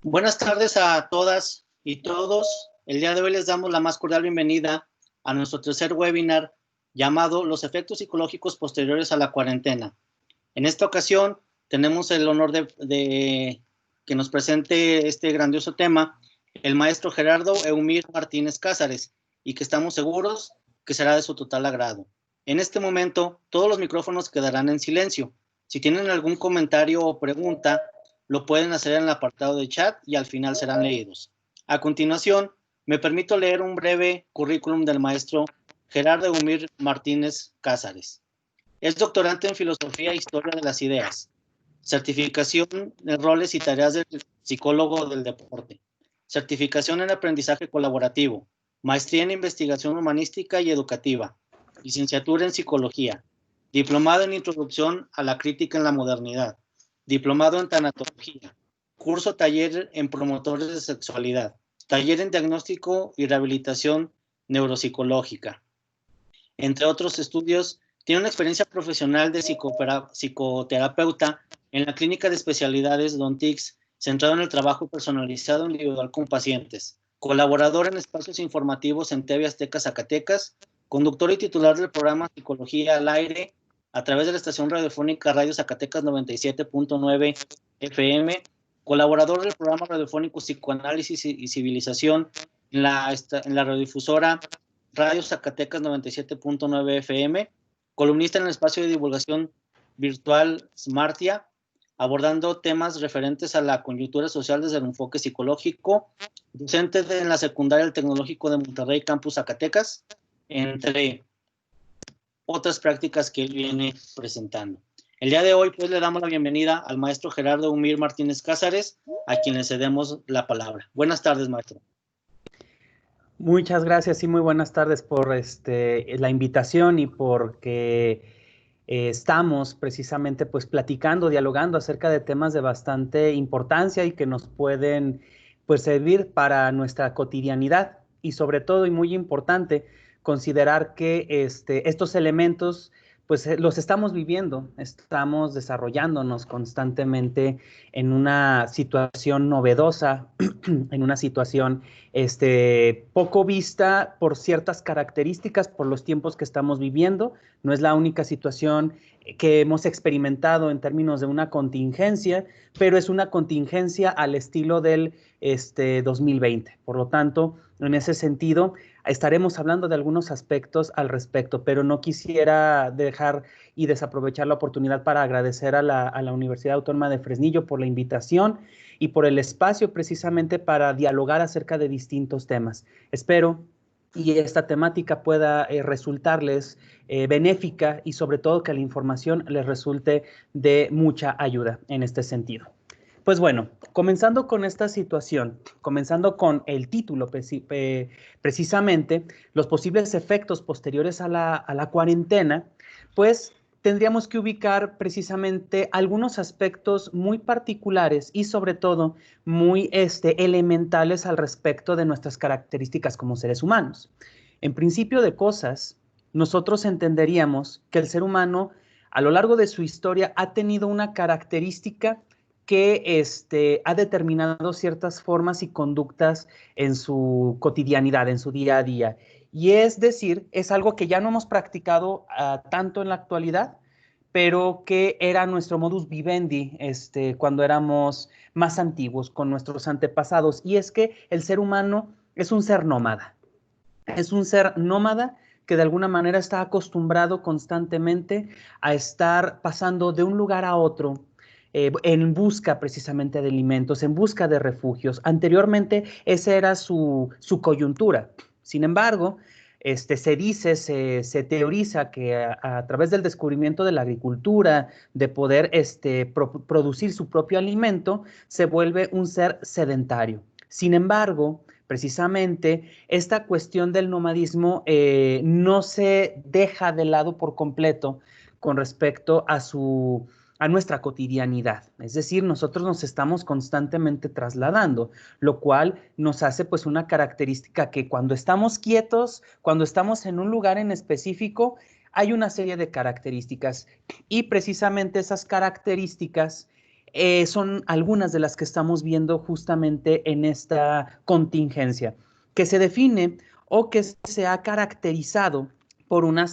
Buenas tardes a todas y todos. El día de hoy les damos la más cordial bienvenida a nuestro tercer webinar llamado Los efectos psicológicos posteriores a la cuarentena. En esta ocasión tenemos el honor de que nos presente este grandioso tema el maestro Gerardo Eumir Martínez Cázares, y que estamos seguros que será de su total agrado. En este momento todos los micrófonos quedarán en silencio. Si tienen algún comentario o pregunta, lo pueden hacer en el apartado de chat y al final serán leídos. A continuación, me permito leer un breve currículum del maestro Gerardo Eumir Martínez Cázares. Es doctorante en Filosofía e Historia de las Ideas, certificación en roles y tareas del psicólogo del deporte, certificación en aprendizaje colaborativo, maestría en investigación humanística y educativa, licenciatura en psicología, diplomado en introducción a la crítica en la modernidad, diplomado en tanatología, curso taller en promotores de sexualidad, taller en diagnóstico y rehabilitación neuropsicológica. Entre otros estudios, tiene una experiencia profesional de psicoterapeuta en la Clínica de Especialidades Don Tix, centrado en el trabajo personalizado individual con pacientes, colaborador en espacios informativos en TV Azteca Zacatecas, conductor y titular del programa Psicología al Aire a través de la estación radiofónica Radio Zacatecas 97.9 FM, colaborador del programa radiofónico Psicoanálisis y Civilización en la radiodifusora Radio Zacatecas 97.9 FM, columnista en el espacio de divulgación virtual Smartia, abordando temas referentes a la coyuntura social desde el enfoque psicológico, docente en la secundaria del Tecnológico de Monterrey, Campus Zacatecas, entre otras prácticas que él viene presentando. El día de hoy, pues, le damos la bienvenida al maestro Gerardo Eumir Martínez Cázares, a quien le cedemos la palabra. Buenas tardes, maestro. Muchas gracias y muy buenas tardes por la invitación y porque estamos precisamente pues platicando, dialogando acerca de temas de bastante importancia y que nos pueden pues servir para nuestra cotidianidad, y sobre todo y muy importante considerar que estos elementos pues los estamos viviendo, estamos desarrollándonos constantemente en una situación novedosa, en una situación poco vista por ciertas características, por los tiempos que estamos viviendo. No es la única situación que hemos experimentado en términos de una contingencia, pero es una contingencia al estilo del 2020. Por lo tanto, en ese sentido, estaremos hablando de algunos aspectos al respecto, pero no quisiera dejar y desaprovechar la oportunidad para agradecer a la Universidad Autónoma de Fresnillo por la invitación y por el espacio precisamente para dialogar acerca de distintos temas. Espero y esta temática pueda resultarles benéfica y sobre todo que la información les resulte de mucha ayuda en este sentido. Pues bueno, comenzando con esta situación, comenzando con el título precisamente, los posibles efectos posteriores a la cuarentena, pues tendríamos que ubicar precisamente algunos aspectos muy particulares y sobre todo muy elementales al respecto de nuestras características como seres humanos. En principio de cosas, nosotros entenderíamos que el ser humano a lo largo de su historia ha tenido una característica que ha determinado ciertas formas y conductas en su cotidianidad, en su día a día. Y es decir, es algo que ya no hemos practicado tanto en la actualidad, pero que era nuestro modus vivendi cuando éramos más antiguos, con nuestros antepasados. Y es que el ser humano es un ser nómada. Es un ser nómada que de alguna manera está acostumbrado constantemente a estar pasando de un lugar a otro, en busca precisamente de alimentos, en busca de refugios. Anteriormente esa era su coyuntura. Sin embargo, se dice, se teoriza que a través del descubrimiento de la agricultura, de poder producir su propio alimento, se vuelve un ser sedentario. Sin embargo, precisamente esta cuestión del nomadismo no se deja de lado por completo con respecto a nuestra cotidianidad. Es decir, nosotros nos estamos constantemente trasladando, lo cual nos hace pues una característica que cuando estamos quietos, cuando estamos en un lugar en específico, hay una serie de características y precisamente esas características son algunas de las que estamos viendo justamente en esta contingencia, que se define o que se ha caracterizado por una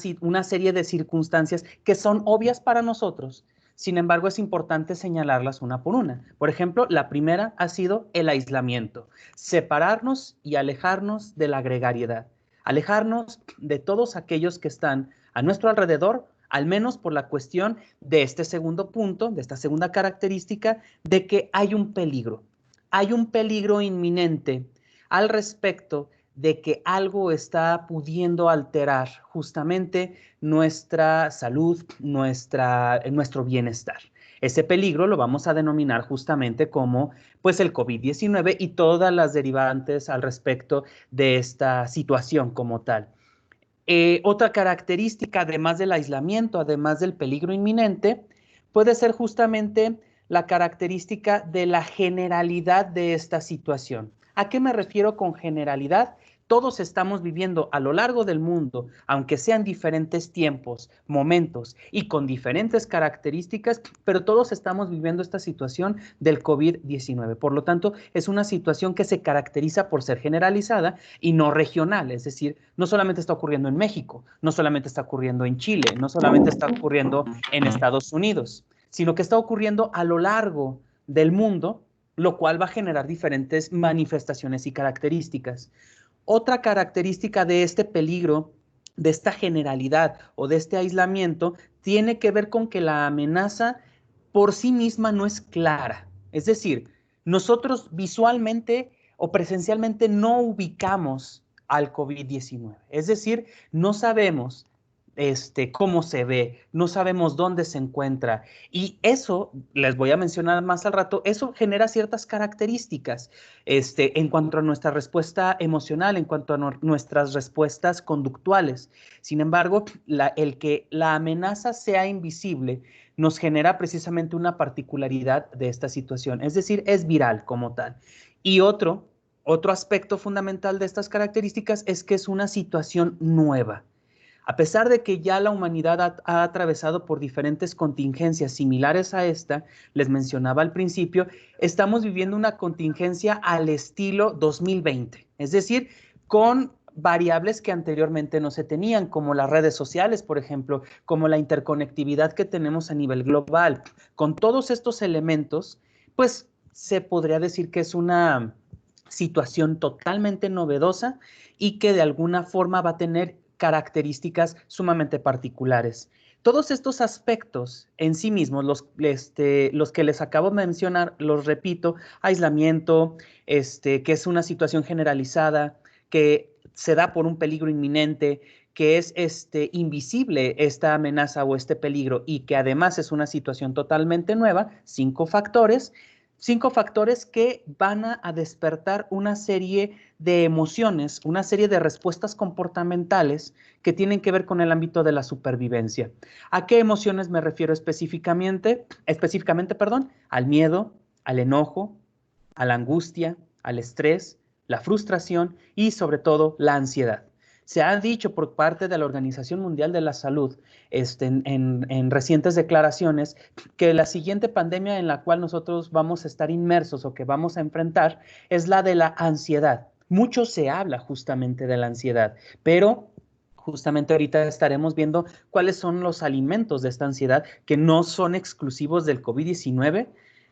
serie de circunstancias que son obvias para nosotros. Sin embargo, es importante señalarlas una por una. Por ejemplo, la primera ha sido el aislamiento, separarnos y alejarnos de la gregariedad, alejarnos de todos aquellos que están a nuestro alrededor, al menos por la cuestión de este segundo punto, de esta segunda característica, de que hay un peligro inminente al respecto de que algo está pudiendo alterar justamente nuestra salud, nuestro bienestar. Ese peligro lo vamos a denominar justamente como pues el COVID-19 y todas las derivantes al respecto de esta situación como tal. Otra característica, además del aislamiento, además del peligro inminente, puede ser justamente la característica de la generalidad de esta situación. ¿A qué me refiero con generalidad? Todos estamos viviendo a lo largo del mundo, aunque sean diferentes tiempos, momentos y con diferentes características, pero todos estamos viviendo esta situación del COVID-19. Por lo tanto, es una situación que se caracteriza por ser generalizada y no regional, es decir, no solamente está ocurriendo en México, no solamente está ocurriendo en Chile, no solamente está ocurriendo en Estados Unidos, sino que está ocurriendo a lo largo del mundo, lo cual va a generar diferentes manifestaciones y características. Otra característica de este peligro, de esta generalidad o de este aislamiento, tiene que ver con que la amenaza por sí misma no es clara. Es decir, nosotros visualmente o presencialmente no ubicamos al COVID-19. Es decir, no sabemos cómo se ve, no sabemos dónde se encuentra. Y eso, les voy a mencionar más al rato, eso genera ciertas características en cuanto a nuestra respuesta emocional, en cuanto a nuestras respuestas conductuales. Sin embargo, el que la amenaza sea invisible nos genera precisamente una particularidad de esta situación, es decir, es viral como tal. Y otro aspecto fundamental de estas características es que es una situación nueva. A pesar de que ya la humanidad ha atravesado por diferentes contingencias similares a esta, les mencionaba al principio, estamos viviendo una contingencia al estilo 2020, es decir, con variables que anteriormente no se tenían, como las redes sociales, por ejemplo, como la interconectividad que tenemos a nivel global. Con todos estos elementos, pues se podría decir que es una situación totalmente novedosa y que de alguna forma va a tener características sumamente particulares. Todos estos aspectos en sí mismos, los que les acabo de mencionar, los repito, aislamiento, que es una situación generalizada, que se da por un peligro inminente, que es invisible esta amenaza o este peligro y que además es una situación totalmente nueva, 5 factores que van a despertar una serie de emociones, una serie de respuestas comportamentales que tienen que ver con el ámbito de la supervivencia. ¿A qué emociones me refiero específicamente? Al miedo, al enojo, a la angustia, al estrés, la frustración y sobre todo la ansiedad. Se ha dicho por parte de la Organización Mundial de la Salud en recientes declaraciones que la siguiente pandemia en la cual nosotros vamos a estar inmersos o que vamos a enfrentar es la de la ansiedad. Mucho se habla justamente de la ansiedad, pero justamente ahorita estaremos viendo cuáles son los alimentos de esta ansiedad que no son exclusivos del COVID-19.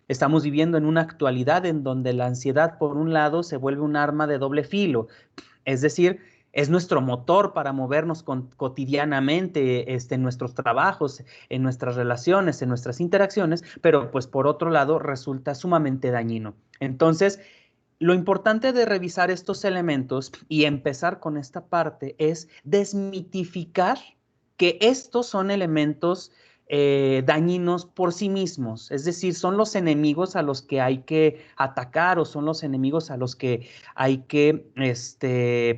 Estamos viviendo en una actualidad en donde la ansiedad, por un lado, se vuelve un arma de doble filo, es decir, es nuestro motor para movernos cotidianamente en nuestros trabajos, en nuestras relaciones, en nuestras interacciones, pero pues por otro lado resulta sumamente dañino. Entonces, lo importante de revisar estos elementos y empezar con esta parte es desmitificar que estos son elementos dañinos por sí mismos, es decir, son los enemigos a los que hay que atacar o son los enemigos a los que hay que,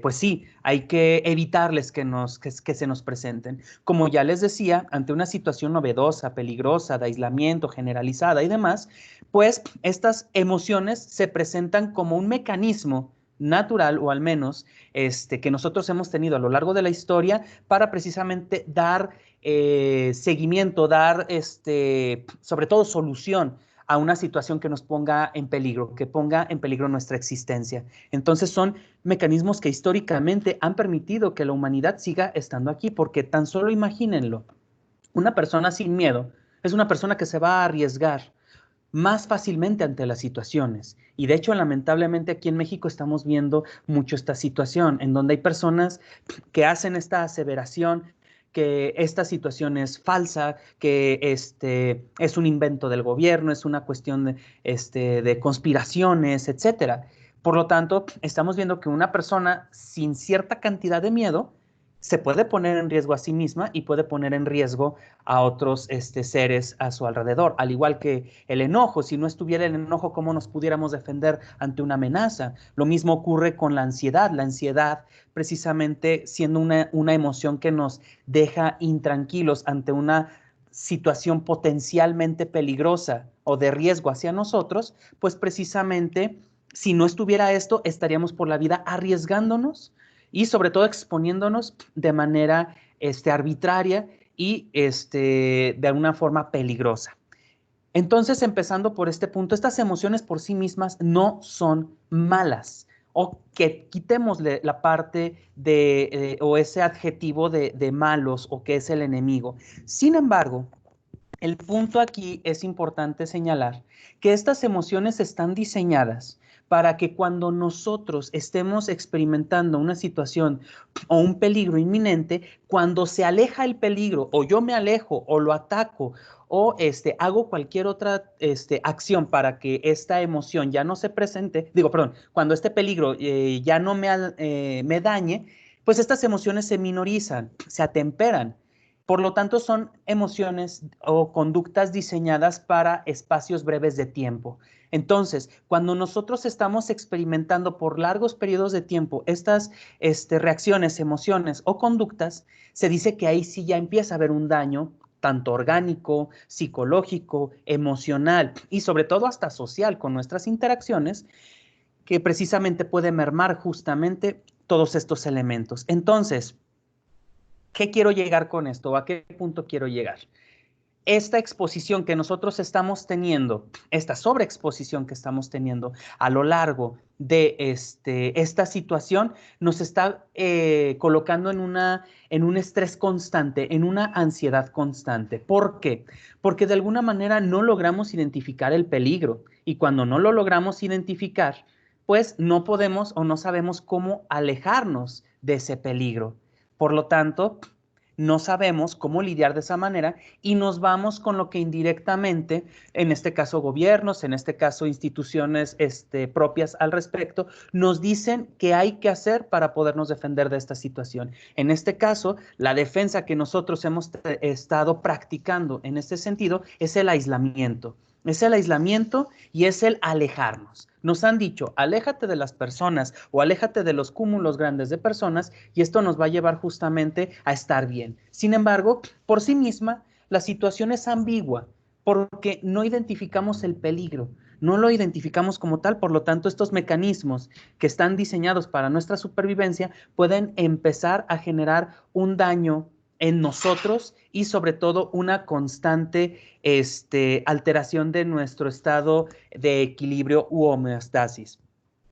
pues sí, hay que evitarles que se nos presenten. Como ya les decía, ante una situación novedosa, peligrosa, de aislamiento generalizada y demás, pues estas emociones se presentan como un mecanismo natural o al menos que nosotros hemos tenido a lo largo de la historia para precisamente dar seguimiento, dar sobre todo solución a una situación que nos ponga en peligro, que ponga en peligro nuestra existencia. Entonces son mecanismos que históricamente han permitido que la humanidad siga estando aquí, porque tan solo imagínenlo, una persona sin miedo es una persona que se va a arriesgar más fácilmente ante las situaciones. Y de hecho, lamentablemente aquí en México estamos viendo mucho esta situación, en donde hay personas que hacen esta aseveración que esta situación es falsa, que es un invento del gobierno, es una cuestión de conspiraciones, etcétera. Por lo tanto, estamos viendo que una persona sin cierta cantidad de miedo se puede poner en riesgo a sí misma y puede poner en riesgo a otros seres a su alrededor. Al igual que el enojo, si no estuviera el enojo, ¿cómo nos pudiéramos defender ante una amenaza? Lo mismo ocurre con la ansiedad precisamente siendo una emoción que nos deja intranquilos ante una situación potencialmente peligrosa o de riesgo hacia nosotros, pues precisamente si no estuviera esto, estaríamos por la vida arriesgándonos y sobre todo exponiéndonos de manera arbitraria y de alguna forma peligrosa. Entonces, empezando por este punto, estas emociones por sí mismas no son malas. O que quitémosle la parte o ese adjetivo de malos o que es el enemigo. Sin embargo, el punto aquí es importante señalar que estas emociones están diseñadas para que cuando nosotros estemos experimentando una situación o un peligro inminente, cuando se aleja el peligro o yo me alejo o lo ataco o hago cualquier otra acción para que esta emoción ya no se presente, cuando este peligro ya no me dañe, pues estas emociones se minorizan, se atemperan. Por lo tanto, son emociones o conductas diseñadas para espacios breves de tiempo. Entonces, cuando nosotros estamos experimentando por largos periodos de tiempo estas reacciones, emociones o conductas, se dice que ahí sí ya empieza a haber un daño tanto orgánico, psicológico, emocional y sobre todo hasta social con nuestras interacciones, que precisamente puede mermar justamente todos estos elementos. Entonces, ¿qué quiero llegar con esto? ¿A qué punto quiero llegar? Esta exposición que nosotros estamos teniendo, esta sobreexposición que estamos teniendo a lo largo de esta situación, nos está colocando en un estrés constante, en una ansiedad constante. ¿Por qué? Porque de alguna manera no logramos identificar el peligro y cuando no lo logramos identificar, pues no podemos o no sabemos cómo alejarnos de ese peligro. Por lo tanto, no sabemos cómo lidiar de esa manera y nos vamos con lo que indirectamente, en este caso gobiernos, en este caso instituciones propias al respecto, nos dicen que hay que hacer para podernos defender de esta situación. En este caso, la defensa que nosotros hemos estado practicando en este sentido es el aislamiento. Es el aislamiento y es el alejarnos. Nos han dicho, aléjate de las personas o aléjate de los cúmulos grandes de personas y esto nos va a llevar justamente a estar bien. Sin embargo, por sí misma, la situación es ambigua porque no identificamos el peligro, no lo identificamos como tal, por lo tanto, estos mecanismos que están diseñados para nuestra supervivencia pueden empezar a generar un daño en nosotros y sobre todo una constante alteración de nuestro estado de equilibrio u homeostasis.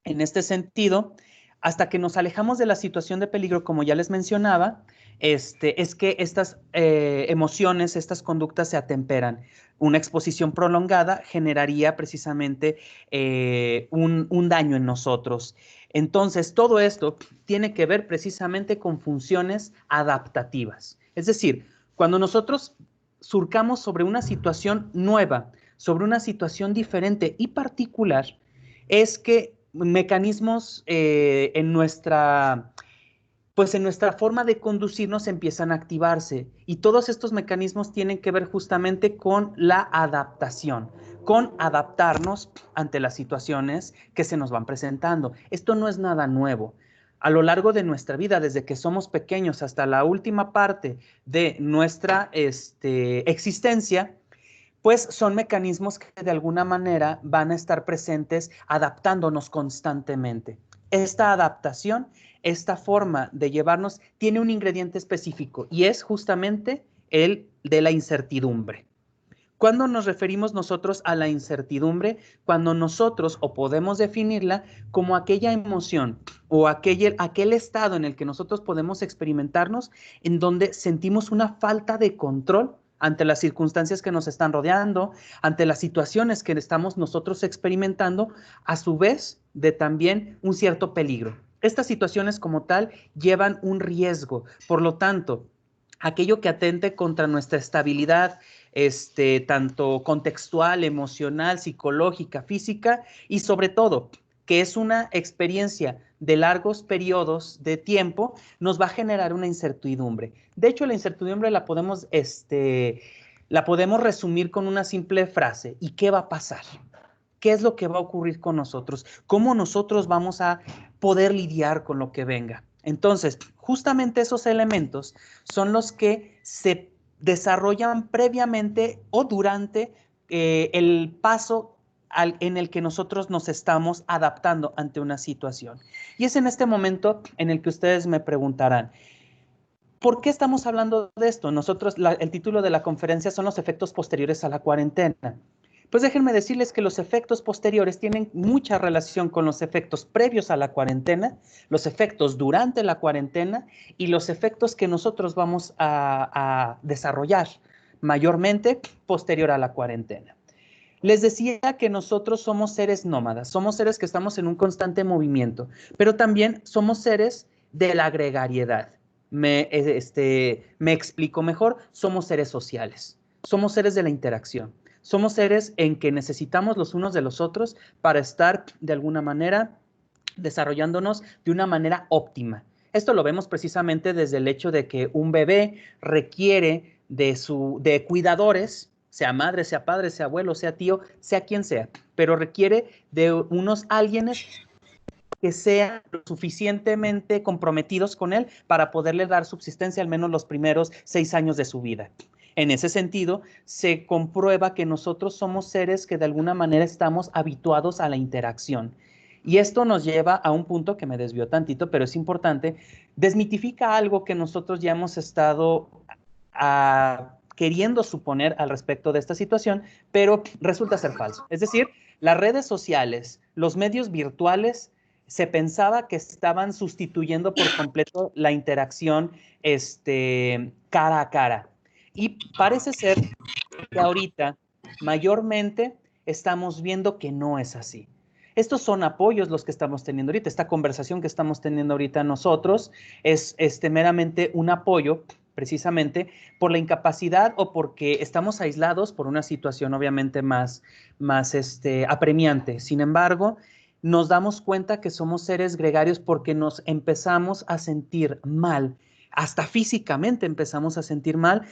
En este sentido, hasta que nos alejamos de la situación de peligro, como ya les mencionaba, es que estas emociones, estas conductas se atemperan. Una exposición prolongada generaría precisamente un daño en nosotros. Entonces, todo esto tiene que ver precisamente con funciones adaptativas. Es decir, cuando nosotros surcamos sobre una situación nueva, sobre una situación diferente y particular, es que mecanismos pues en nuestra forma de conducirnos empiezan a activarse y todos estos mecanismos tienen que ver justamente con la adaptación, con adaptarnos ante las situaciones que se nos van presentando. Esto no es nada nuevo. A lo largo de nuestra vida, desde que somos pequeños hasta la última parte de nuestra existencia, pues son mecanismos que de alguna manera van a estar presentes adaptándonos constantemente. Esta adaptación, esta forma de llevarnos, tiene un ingrediente específico y es justamente el de la incertidumbre. ¿Cuándo nos referimos nosotros a la incertidumbre? Cuando nosotros, o podemos definirla como aquella emoción o aquel estado en el que nosotros podemos experimentarnos en donde sentimos una falta de control ante las circunstancias que nos están rodeando, ante las situaciones que estamos nosotros experimentando, a su vez de también un cierto peligro. Estas situaciones como tal llevan un riesgo, por lo tanto, aquello que atente contra nuestra estabilidad, tanto contextual, emocional, psicológica, física y sobre todo que es una experiencia de largos periodos de tiempo, nos va a generar una incertidumbre. De hecho, la incertidumbre la podemos resumir con una simple frase. ¿Y qué va a pasar? ¿Qué es lo que va a ocurrir con nosotros? ¿Cómo nosotros vamos a poder lidiar con lo que venga? Entonces, justamente esos elementos son los que se desarrollan previamente o durante el paso en el que nosotros nos estamos adaptando ante una situación. Y es en este momento en el que ustedes me preguntarán, ¿por qué estamos hablando de esto? El título de la conferencia son los efectos posteriores a la cuarentena. Pues déjenme decirles que los efectos posteriores tienen mucha relación con los efectos previos a la cuarentena, los efectos durante la cuarentena y los efectos que nosotros vamos a desarrollar mayormente posterior a la cuarentena. Les decía que nosotros somos seres nómadas, somos seres que estamos en un constante movimiento, pero también somos seres de la gregariedad. Me explico mejor, somos seres sociales, somos seres de la interacción. Somos seres en que necesitamos los unos de los otros para estar de alguna manera desarrollándonos de una manera óptima. Esto lo vemos precisamente desde el hecho de que un bebé requiere de cuidadores, sea madre, sea padre, sea abuelo, sea tío, sea quien sea, pero requiere de unos alguienes que sean lo suficientemente comprometidos con él para poderle dar subsistencia al menos los primeros 6 años de su vida. En ese sentido, se comprueba que nosotros somos seres que de alguna manera estamos habituados a la interacción. Y esto nos lleva a un punto que me desvió tantito, pero es importante, desmitifica algo que nosotros ya hemos estado queriendo suponer al respecto de esta situación, pero resulta ser falso. Es decir, las redes sociales, los medios virtuales, se pensaba que estaban sustituyendo por completo la interacción cara a cara. Y parece ser que ahorita mayormente estamos viendo que no es así. Estos son apoyos los que estamos teniendo ahorita. Esta conversación que estamos teniendo ahorita nosotros es meramente un apoyo precisamente por la incapacidad o porque estamos aislados por una situación obviamente más apremiante. Sin embargo, nos damos cuenta que somos seres gregarios porque nos empezamos a sentir mal, hasta físicamente empezamos a sentir mal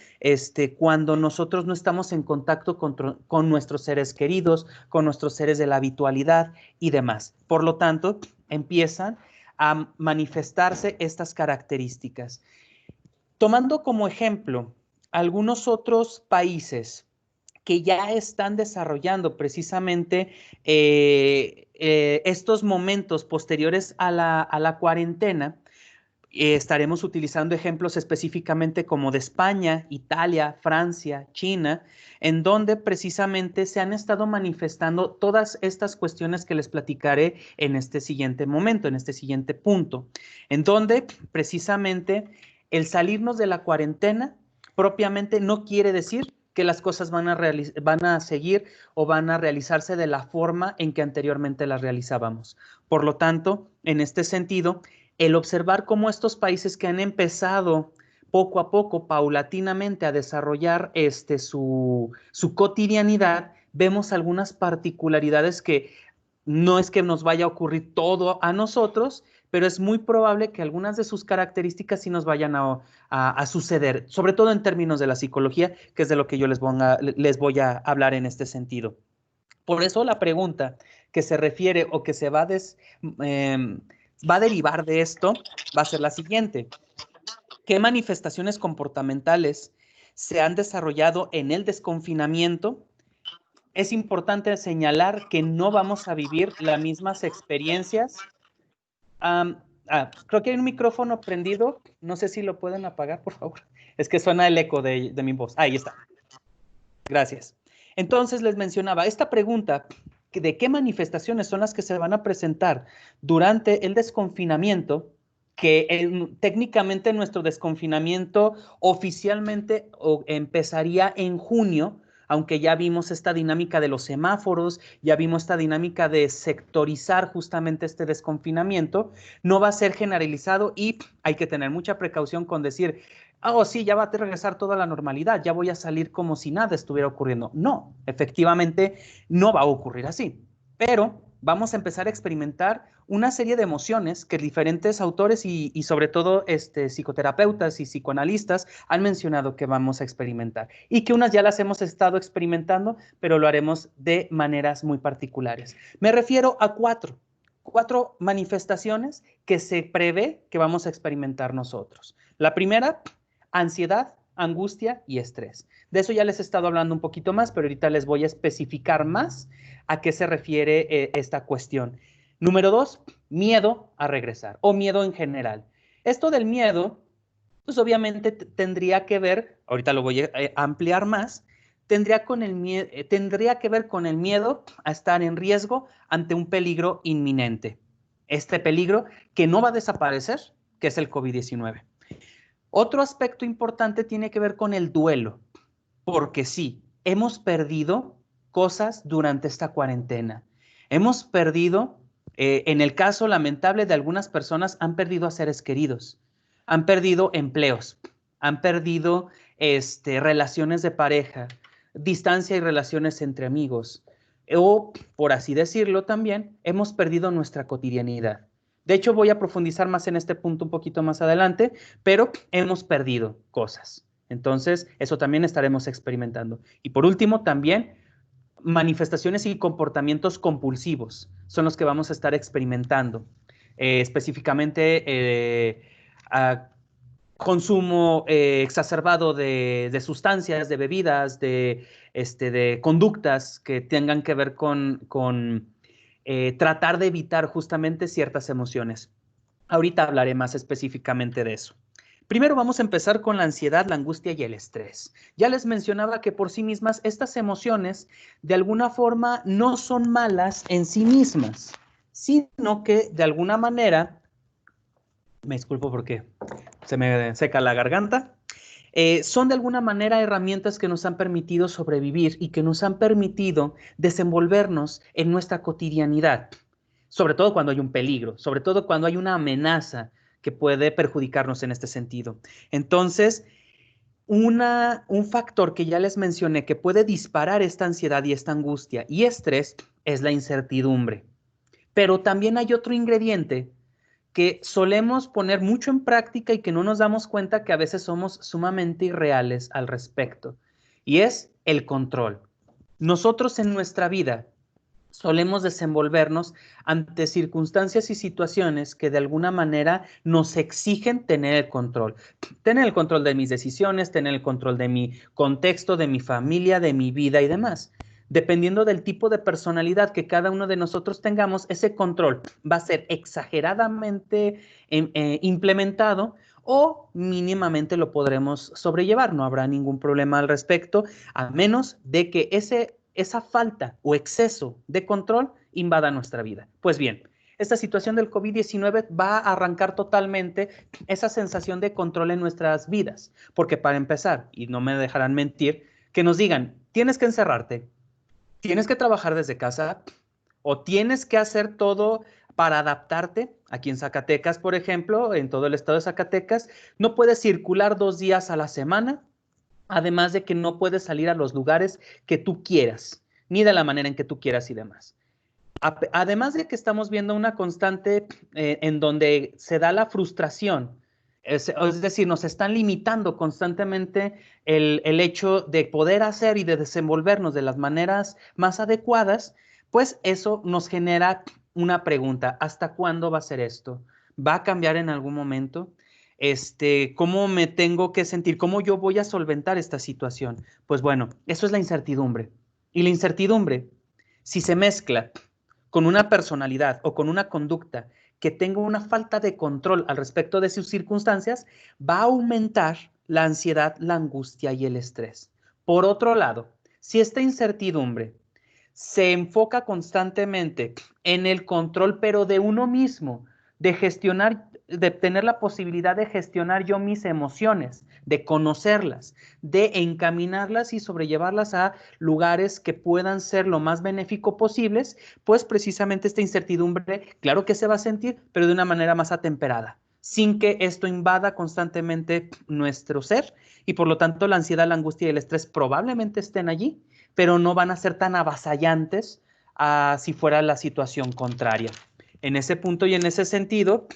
cuando nosotros no estamos en contacto con nuestros seres queridos, con nuestros seres de la habitualidad y demás. Por lo tanto, empiezan a manifestarse estas características. Tomando como ejemplo algunos otros países que ya están desarrollando precisamente estos momentos posteriores a la cuarentena, estaremos utilizando ejemplos específicamente como de España, Italia, Francia, China, en donde precisamente se han estado manifestando todas estas cuestiones que les platicaré en este siguiente momento, en este siguiente punto, en donde precisamente el salirnos de la cuarentena propiamente no quiere decir que las cosas van a seguir o van a realizarse de la forma en que anteriormente las realizábamos. Por lo tanto, en este sentido, el observar cómo estos países que han empezado poco a poco, paulatinamente, a desarrollar su cotidianidad, vemos algunas particularidades que no es que nos vaya a ocurrir todo a nosotros, pero es muy probable que algunas de sus características sí nos vayan a suceder, sobre todo en términos de la psicología, que es de lo que yo les voy a hablar en este sentido. Por eso la pregunta que se refiere o que se va a derivar de esto va a ser la siguiente. ¿Qué manifestaciones comportamentales se han desarrollado en el desconfinamiento? Es importante señalar que no vamos a vivir las mismas experiencias. Creo que hay un micrófono prendido. No sé si lo pueden apagar, por favor. Es que suena el eco de mi voz. Ahí está. Gracias. Entonces les mencionaba esta pregunta de qué manifestaciones son las que se van a presentar durante el desconfinamiento, que técnicamente nuestro desconfinamiento oficialmente empezaría en junio, aunque ya vimos esta dinámica de los semáforos, ya vimos esta dinámica de sectorizar justamente este desconfinamiento, no va a ser generalizado y hay que tener mucha precaución con decir, oh, sí, ya va a regresar toda la normalidad, ya voy a salir como si nada estuviera ocurriendo. No, efectivamente no va a ocurrir así, pero vamos a empezar a experimentar una serie de emociones que diferentes autores y sobre todo psicoterapeutas y psicoanalistas han mencionado que vamos a experimentar y que unas ya las hemos estado experimentando, pero lo haremos de maneras muy particulares. Me refiero a cuatro manifestaciones que se prevé que vamos a experimentar nosotros. La primera, ansiedad, angustia y estrés. De eso ya les he estado hablando un poquito más, pero ahorita les voy a especificar más a qué se refiere esta cuestión. Número 2, miedo a regresar o miedo en general. Esto del miedo, pues obviamente tendría que ver, ahorita lo voy a ampliar más, tendría que ver con el miedo a estar en riesgo ante un peligro inminente. Este peligro que no va a desaparecer, que es el COVID-19. Otro aspecto importante tiene que ver con el duelo, porque sí, hemos perdido cosas durante esta cuarentena. Hemos perdido, en el caso lamentable de algunas personas, han perdido a seres queridos, han perdido empleos, han perdido relaciones de pareja, distancia y relaciones entre amigos, o, por así decirlo también, hemos perdido nuestra cotidianidad. De hecho, voy a profundizar más en este punto un poquito más adelante, pero hemos perdido cosas. Entonces, eso también estaremos experimentando. Y por último, también manifestaciones y comportamientos compulsivos son los que vamos a estar experimentando. Específicamente, consumo exacerbado de sustancias, de bebidas, de conductas que tengan que ver con tratar de evitar justamente ciertas emociones. Ahorita hablaré más específicamente de eso. Primero vamos a empezar con la ansiedad, la angustia y el estrés. Ya les mencionaba que por sí mismas estas emociones de alguna forma no son malas en sí mismas, sino que de alguna manera, me disculpo porque se me seca la garganta, son de alguna manera herramientas que nos han permitido sobrevivir y que nos han permitido desenvolvernos en nuestra cotidianidad, sobre todo cuando hay un peligro, sobre todo cuando hay una amenaza que puede perjudicarnos en este sentido. Entonces, un factor que ya les mencioné que puede disparar esta ansiedad y esta angustia y estrés es la incertidumbre. Pero también hay otro ingrediente que solemos poner mucho en práctica y que no nos damos cuenta que a veces somos sumamente irreales al respecto, y es el control. Nosotros en nuestra vida solemos desenvolvernos ante circunstancias y situaciones que de alguna manera nos exigen tener el control de mis decisiones, tener el control de mi contexto, de mi familia, de mi vida y demás. Dependiendo del tipo de personalidad que cada uno de nosotros tengamos, ese control va a ser exageradamente implementado o mínimamente lo podremos sobrellevar. No habrá ningún problema al respecto, a menos de que esa falta o exceso de control invada nuestra vida. Pues bien, esta situación del COVID-19 va a arrancar totalmente esa sensación de control en nuestras vidas, porque para empezar, y no me dejarán mentir, que nos digan, tienes que encerrarte, tienes que trabajar desde casa o tienes que hacer todo para adaptarte. Aquí en Zacatecas, por ejemplo, en todo el estado de Zacatecas, no puedes circular 2 días a la semana, además de que no puedes salir a los lugares que tú quieras, ni de la manera en que tú quieras y demás. Además de que estamos viendo una constante en donde se da la frustración, es decir, nos están limitando constantemente el hecho de poder hacer y de desenvolvernos de las maneras más adecuadas, pues eso nos genera una pregunta: ¿hasta cuándo va a ser esto? ¿Va a cambiar en algún momento? ¿Cómo me tengo que sentir? ¿Cómo yo voy a solventar esta situación? Pues bueno, eso es la incertidumbre. Y la incertidumbre, si se mezcla con una personalidad o con una conducta que tenga una falta de control al respecto de sus circunstancias, va a aumentar la ansiedad, la angustia y el estrés. Por otro lado, Si esta incertidumbre se enfoca constantemente en el control, pero de uno mismo, de gestionar, de tener la posibilidad de gestionar yo mis emociones, de conocerlas, de encaminarlas y sobrellevarlas a lugares que puedan ser lo más benéfico posibles, pues precisamente esta incertidumbre, claro que se va a sentir, pero de una manera más atemperada, sin que esto invada constantemente nuestro ser y por lo tanto la ansiedad, la angustia y el estrés probablemente estén allí, pero no van a ser tan avasallantes si fuera la situación contraria. En ese punto y en ese sentido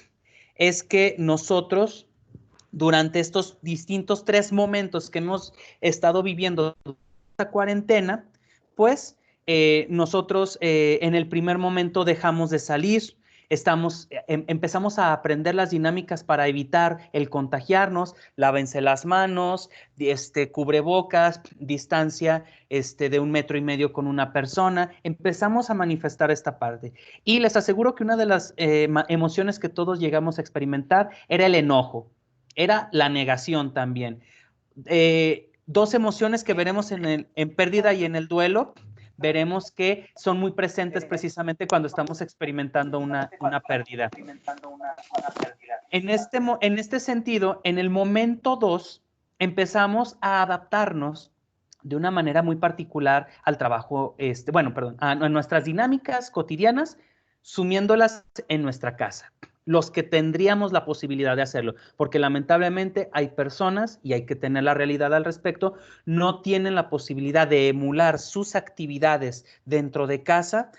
es que nosotros durante estos distintos 3 momentos que hemos estado viviendo esta cuarentena, pues nosotros en el primer momento dejamos de salir, empezamos a aprender las dinámicas para evitar el contagiarnos, lávense las manos, cubrebocas, distancia de 1,5 metros con una persona, empezamos a manifestar esta parte. Y les aseguro que una de las emociones que todos llegamos a experimentar era el enojo, era la negación también. 2 emociones que veremos en pérdida y en el duelo, veremos que son muy presentes precisamente cuando estamos experimentando una pérdida. En este sentido, en el momento 2, empezamos a adaptarnos de una manera muy particular al trabajo, a nuestras dinámicas cotidianas, sumiéndolas en nuestra casa, los que tendríamos la posibilidad de hacerlo, porque lamentablemente hay personas, y hay que tener la realidad al respecto, no tienen la posibilidad de emular sus actividades dentro de casa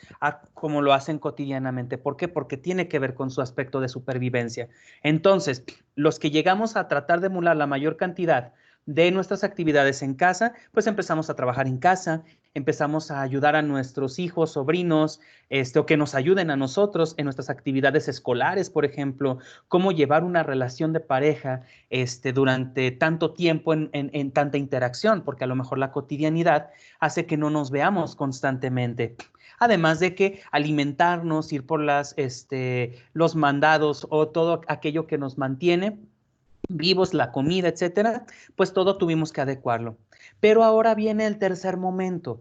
como lo hacen cotidianamente. ¿Por qué? Porque tiene que ver con su aspecto de supervivencia. Entonces, los que llegamos a tratar de emular la mayor cantidad de nuestras actividades en casa, pues empezamos a trabajar en casa, empezamos a ayudar a nuestros hijos, sobrinos, o que nos ayuden a nosotros en nuestras actividades escolares, por ejemplo, cómo llevar una relación de pareja durante tanto tiempo en tanta interacción, porque a lo mejor la cotidianidad hace que no nos veamos constantemente. Además de que alimentarnos, ir por los mandados o todo aquello que nos mantiene vivos, la comida, etcétera, pues todo tuvimos que adecuarlo. Pero ahora viene el tercer momento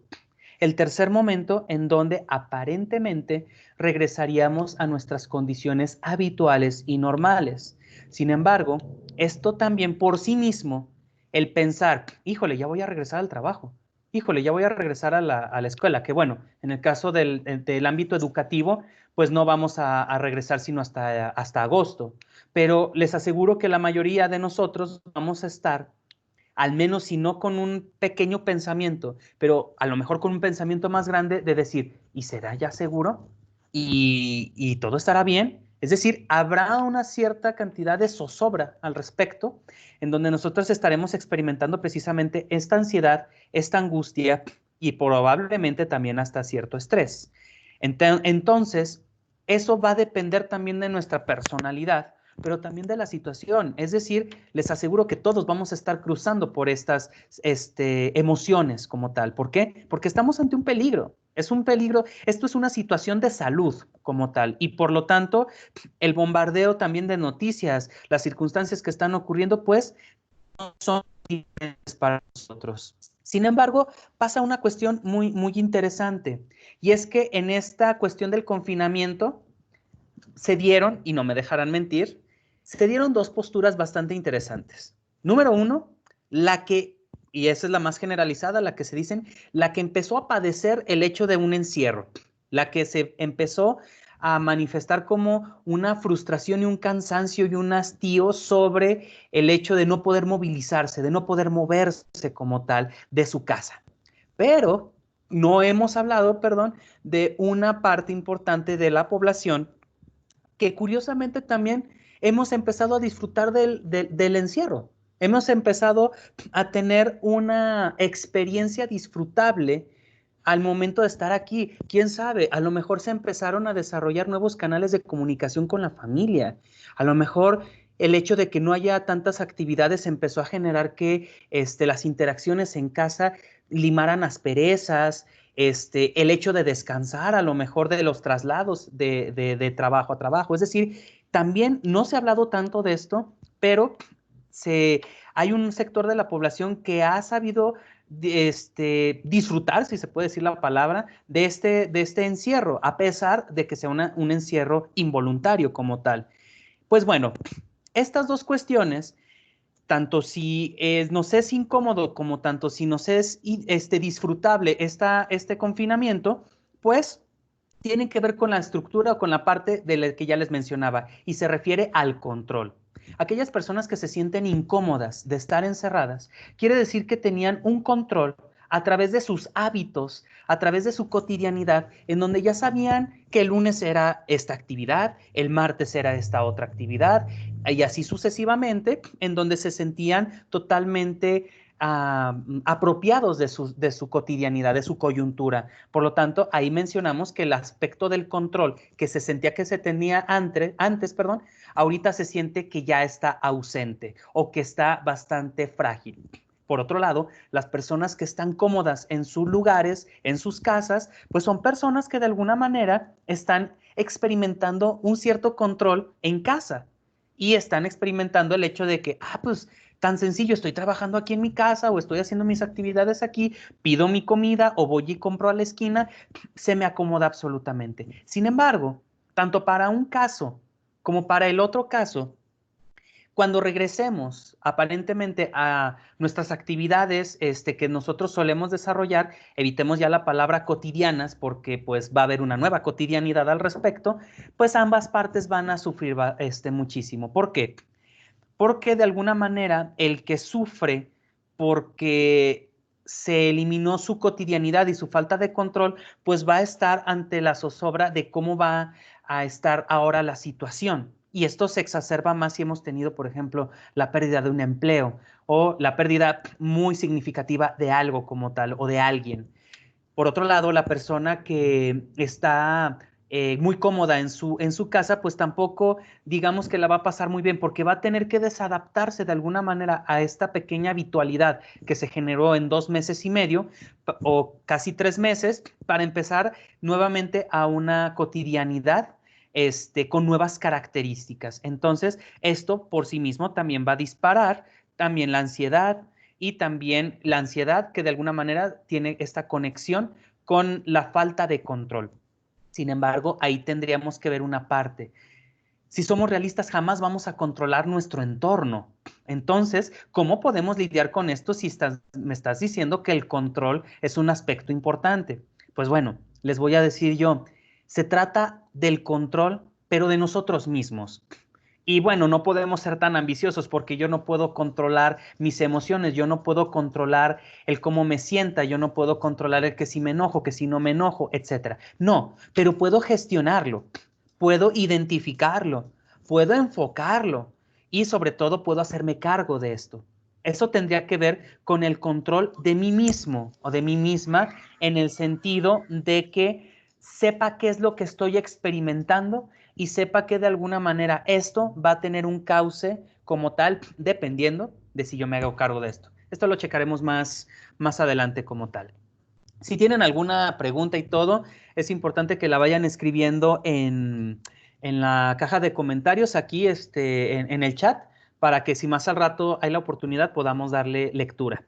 en donde aparentemente regresaríamos a nuestras condiciones habituales y normales. Sin embargo, esto también por sí mismo, el pensar, híjole, ya voy a regresar al trabajo, híjole, ya voy a regresar a la escuela, que bueno, en el caso del ámbito educativo, pues no vamos a regresar sino hasta agosto. Pero les aseguro que la mayoría de nosotros vamos a estar, al menos si no con un pequeño pensamiento, pero a lo mejor con un pensamiento más grande de decir, ¿y será ya seguro? ¿Y todo estará bien? Es decir, habrá una cierta cantidad de zozobra al respecto, en donde nosotros estaremos experimentando precisamente esta ansiedad, esta angustia y probablemente también hasta cierto estrés. Entonces, eso va a depender también de nuestra personalidad, pero también de la situación. Es decir, les aseguro que todos vamos a estar cruzando por estas emociones como tal. ¿Por qué? Porque estamos ante un peligro. Es un peligro, esto es una situación de salud como tal. Y por lo tanto, el bombardeo también de noticias, las circunstancias que están ocurriendo, pues no son diferentes para nosotros. Sin embargo, pasa una cuestión muy, muy interesante. Y es que en esta cuestión del confinamiento, se dieron, y no me dejarán mentir, se dieron 2 posturas bastante interesantes. Número 1, la que, y esa es la más generalizada, la que se dicen, la que empezó a padecer el hecho de un encierro, la que se empezó a manifestar como una frustración y un cansancio y un hastío sobre el hecho de no poder movilizarse, de no poder moverse como tal de su casa. Pero no hemos hablado, perdón, de una parte importante de la población que curiosamente también hemos empezado a disfrutar del encierro. Hemos empezado a tener una experiencia disfrutable al momento de estar aquí. ¿Quién sabe? A lo mejor se empezaron a desarrollar nuevos canales de comunicación con la familia. A lo mejor el hecho de que no haya tantas actividades empezó a generar que las interacciones en casa limaran asperezas, el hecho de descansar a lo mejor de los traslados de trabajo a trabajo. Es decir, también no se ha hablado tanto de esto, pero hay un sector de la población que ha sabido disfrutar, si se puede decir la palabra, de este encierro, a pesar de que sea un encierro involuntario como tal. Pues bueno, estas dos cuestiones, tanto si nos es incómodo como tanto si nos es disfrutable este confinamiento, pues tienen que ver con la estructura o con la parte de la que ya les mencionaba, y se refiere al control. Aquellas personas que se sienten incómodas de estar encerradas, quiere decir que tenían un control a través de sus hábitos, a través de su cotidianidad, en donde ya sabían que el lunes era esta actividad, el martes era esta otra actividad, y así sucesivamente, en donde se sentían totalmente apropiados de su cotidianidad, de su coyuntura. Por lo tanto, ahí mencionamos que el aspecto del control que se sentía que se tenía antes, ahorita se siente que ya está ausente o que está bastante frágil. Por otro lado, las personas que están cómodas en sus lugares, en sus casas, pues son personas que de alguna manera están experimentando un cierto control en casa y están experimentando el hecho de que, pues tan sencillo, estoy trabajando aquí en mi casa o estoy haciendo mis actividades aquí, pido mi comida o voy y compro a la esquina, se me acomoda absolutamente. Sin embargo, tanto para un caso como para el otro caso, cuando regresemos aparentemente a nuestras actividades que nosotros solemos desarrollar, evitemos ya la palabra cotidianas porque pues va a haber una nueva cotidianidad al respecto, pues ambas partes van a sufrir muchísimo. ¿Por qué? Porque de alguna manera el que sufre porque se eliminó su cotidianidad y su falta de control, pues va a estar ante la zozobra de cómo va a estar ahora la situación. Y esto se exacerba más si hemos tenido, por ejemplo, la pérdida de un empleo o la pérdida muy significativa de algo como tal o de alguien. Por otro lado, la persona que está muy cómoda en su casa, pues tampoco digamos que la va a pasar muy bien porque va a tener que desadaptarse de alguna manera a esta pequeña habitualidad que se generó en 2 meses y medio o casi 3 meses para empezar nuevamente a una cotidianidad con nuevas características. Entonces, esto por sí mismo también va a disparar también la ansiedad, y también la ansiedad que de alguna manera tiene esta conexión con la falta de control. Sin embargo, ahí tendríamos que ver una parte. Si somos realistas, jamás vamos a controlar nuestro entorno. Entonces, ¿cómo podemos lidiar con esto si me estás diciendo que el control es un aspecto importante? Pues bueno, les voy a decir yo, se trata del control, pero de nosotros mismos. Y bueno, no podemos ser tan ambiciosos porque yo no puedo controlar mis emociones, yo no puedo controlar el cómo me sienta, yo no puedo controlar el que si me enojo, que si no me enojo, etcétera. No, pero puedo gestionarlo, puedo identificarlo, puedo enfocarlo y sobre todo puedo hacerme cargo de esto. Eso tendría que ver con el control de mí mismo o de mí misma en el sentido de que sepa qué es lo que estoy experimentando y sepa que de alguna manera esto va a tener un cauce como tal, dependiendo de si yo me hago cargo de esto. Esto lo checaremos más adelante como tal. Si tienen alguna pregunta y todo, es importante que la vayan escribiendo en la caja de comentarios aquí en el chat, para que si más al rato hay la oportunidad podamos darle lectura.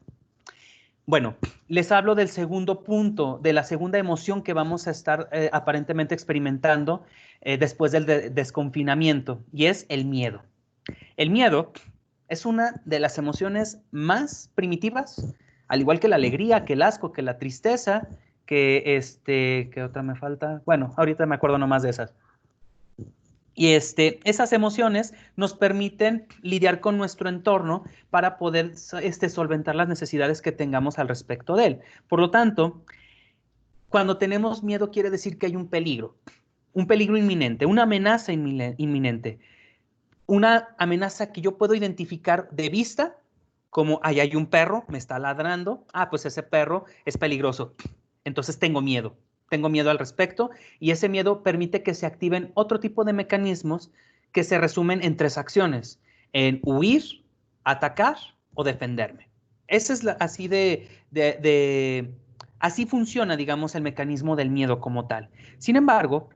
Bueno, les hablo del segundo punto, de la segunda emoción que vamos a estar aparentemente experimentando después del desconfinamiento, y es el miedo. El miedo es una de las emociones más primitivas, al igual que la alegría, que el asco, que la tristeza, ¿qué otra me falta? Bueno, ahorita me acuerdo nomás de esas. Y esas emociones nos permiten lidiar con nuestro entorno para poder solventar las necesidades que tengamos al respecto de él. Por lo tanto, cuando tenemos miedo quiere decir que hay un peligro inminente, una amenaza inminente, una amenaza que yo puedo identificar de vista, como ahí hay un perro, me está ladrando, pues ese perro es peligroso, entonces tengo miedo al respecto, y ese miedo permite que se activen otro tipo de mecanismos que se resumen en 3 acciones: en huir, atacar o defenderme. Esa es así funciona, digamos, el mecanismo del miedo como tal. Sin embargo,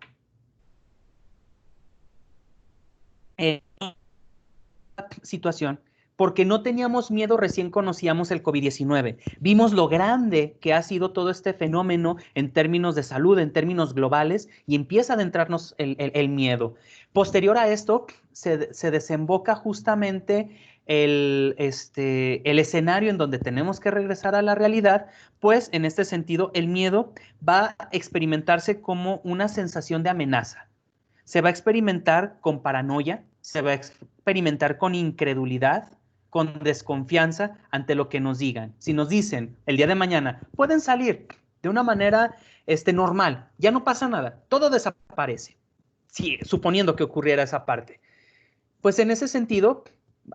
situación porque no teníamos miedo, recién conocíamos el COVID-19. Vimos lo grande que ha sido todo este fenómeno en términos de salud, en términos globales, y empieza a adentrarnos el miedo. Posterior a esto, se desemboca justamente el escenario en donde tenemos que regresar a la realidad, pues en este sentido el miedo va a experimentarse como una sensación de amenaza. Se va a experimentar con paranoia, se va a experimentar con incredulidad, con desconfianza ante lo que nos digan. Si nos dicen el día de mañana, pueden salir de una manera normal, ya no pasa nada, todo desaparece. Sí, suponiendo que ocurriera esa parte. Pues en ese sentido,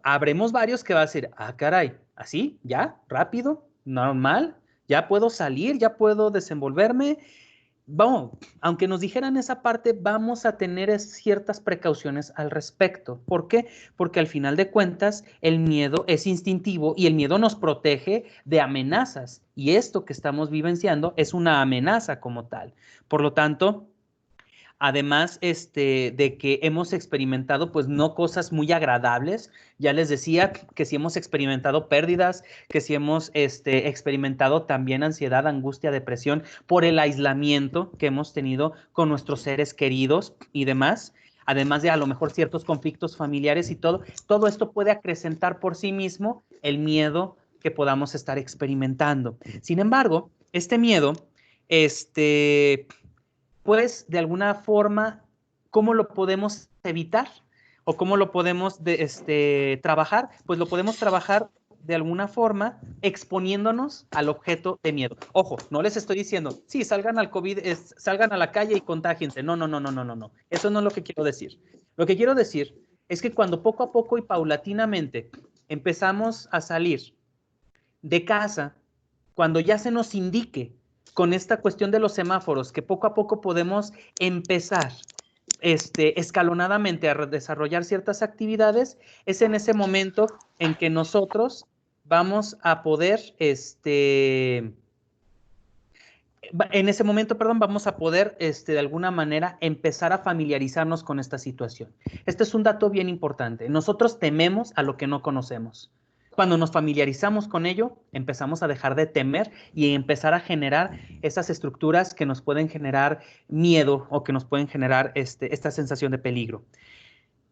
habremos varios que va a decir, ah, caray, así, ya, rápido, normal, ya puedo salir, ya puedo desenvolverme. Bueno, aunque nos dijeran esa parte, vamos a tener ciertas precauciones al respecto. ¿Por qué? Porque al final de cuentas, el miedo es instintivo y el miedo nos protege de amenazas. Y esto que estamos vivenciando es una amenaza como tal. Por lo tanto, además de que hemos experimentado pues no cosas muy agradables, ya les decía que si hemos experimentado pérdidas, que si hemos experimentado también ansiedad, angustia, depresión por el aislamiento que hemos tenido con nuestros seres queridos y demás, además de a lo mejor ciertos conflictos familiares y todo esto puede acrecentar por sí mismo el miedo que podamos estar experimentando. Sin embargo, este miedo, pues de alguna forma, ¿cómo lo podemos evitar? ¿O cómo lo podemos trabajar? Pues lo podemos trabajar de alguna forma exponiéndonos al objeto de miedo. Ojo, no les estoy diciendo, sí, salgan al COVID, salgan a la calle y contágiense. No, no, no, no, no, no, no. Eso no es lo que quiero decir. Lo que quiero decir es que cuando poco a poco y paulatinamente empezamos a salir de casa, cuando ya se nos indique con esta cuestión de los semáforos, que poco a poco podemos empezar escalonadamente a desarrollar ciertas actividades, es en ese momento en que nosotros vamos a poder, vamos a poder de alguna manera empezar a familiarizarnos con esta situación. Este es un dato bien importante. Nosotros tememos a lo que no conocemos. Cuando nos familiarizamos con ello, empezamos a dejar de temer y empezar a generar esas estructuras que nos pueden generar miedo o que nos pueden generar esta sensación de peligro.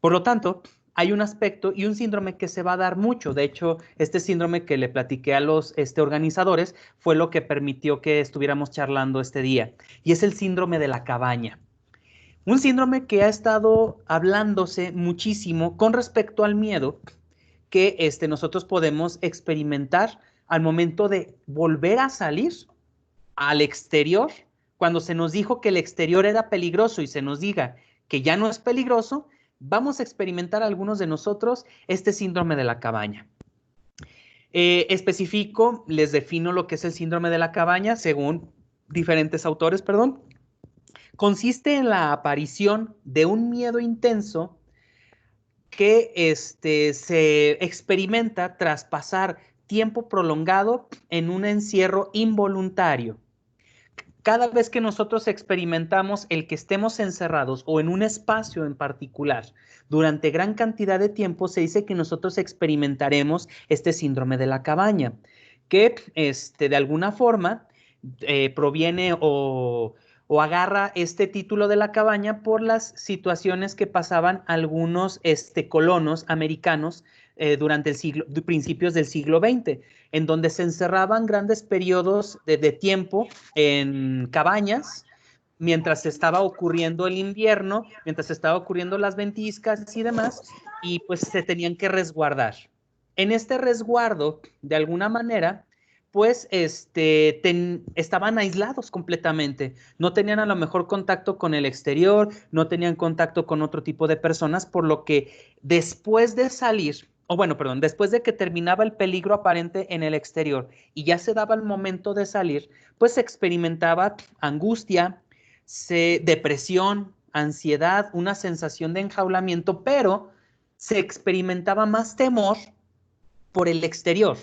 Por lo tanto, hay un aspecto y un síndrome que se va a dar mucho. De hecho, este síndrome que le platiqué a los organizadores fue lo que permitió que estuviéramos charlando este día. Y es el síndrome de la cabaña. Un síndrome que ha estado hablándose muchísimo con respecto al miedo que nosotros podemos experimentar al momento de volver a salir al exterior. Cuando se nos dijo que el exterior era peligroso y se nos diga que ya no es peligroso, vamos a experimentar algunos de nosotros este síndrome de la cabaña. Especifico, les defino lo que es el síndrome de la cabaña según diferentes autores, perdón. Consiste en la aparición de un miedo intenso que se experimenta tras pasar tiempo prolongado en un encierro involuntario. Cada vez que nosotros experimentamos el que estemos encerrados o en un espacio en particular durante gran cantidad de tiempo, se dice que nosotros experimentaremos este síndrome de la cabaña, que de alguna forma proviene o agarra este título de la cabaña por las situaciones que pasaban algunos colonos americanos durante principios del siglo XX, en donde se encerraban grandes periodos de tiempo en cabañas, mientras estaba ocurriendo el invierno, mientras estaba ocurriendo las ventiscas y demás, y pues se tenían que resguardar. En este resguardo, de alguna manera, pues estaban aislados completamente, no tenían a lo mejor contacto con el exterior, no tenían contacto con otro tipo de personas, por lo que después de salir, después de que terminaba el peligro aparente en el exterior y ya se daba el momento de salir, pues se experimentaba angustia, depresión, ansiedad, una sensación de enjaulamiento, pero se experimentaba más temor por el exterior,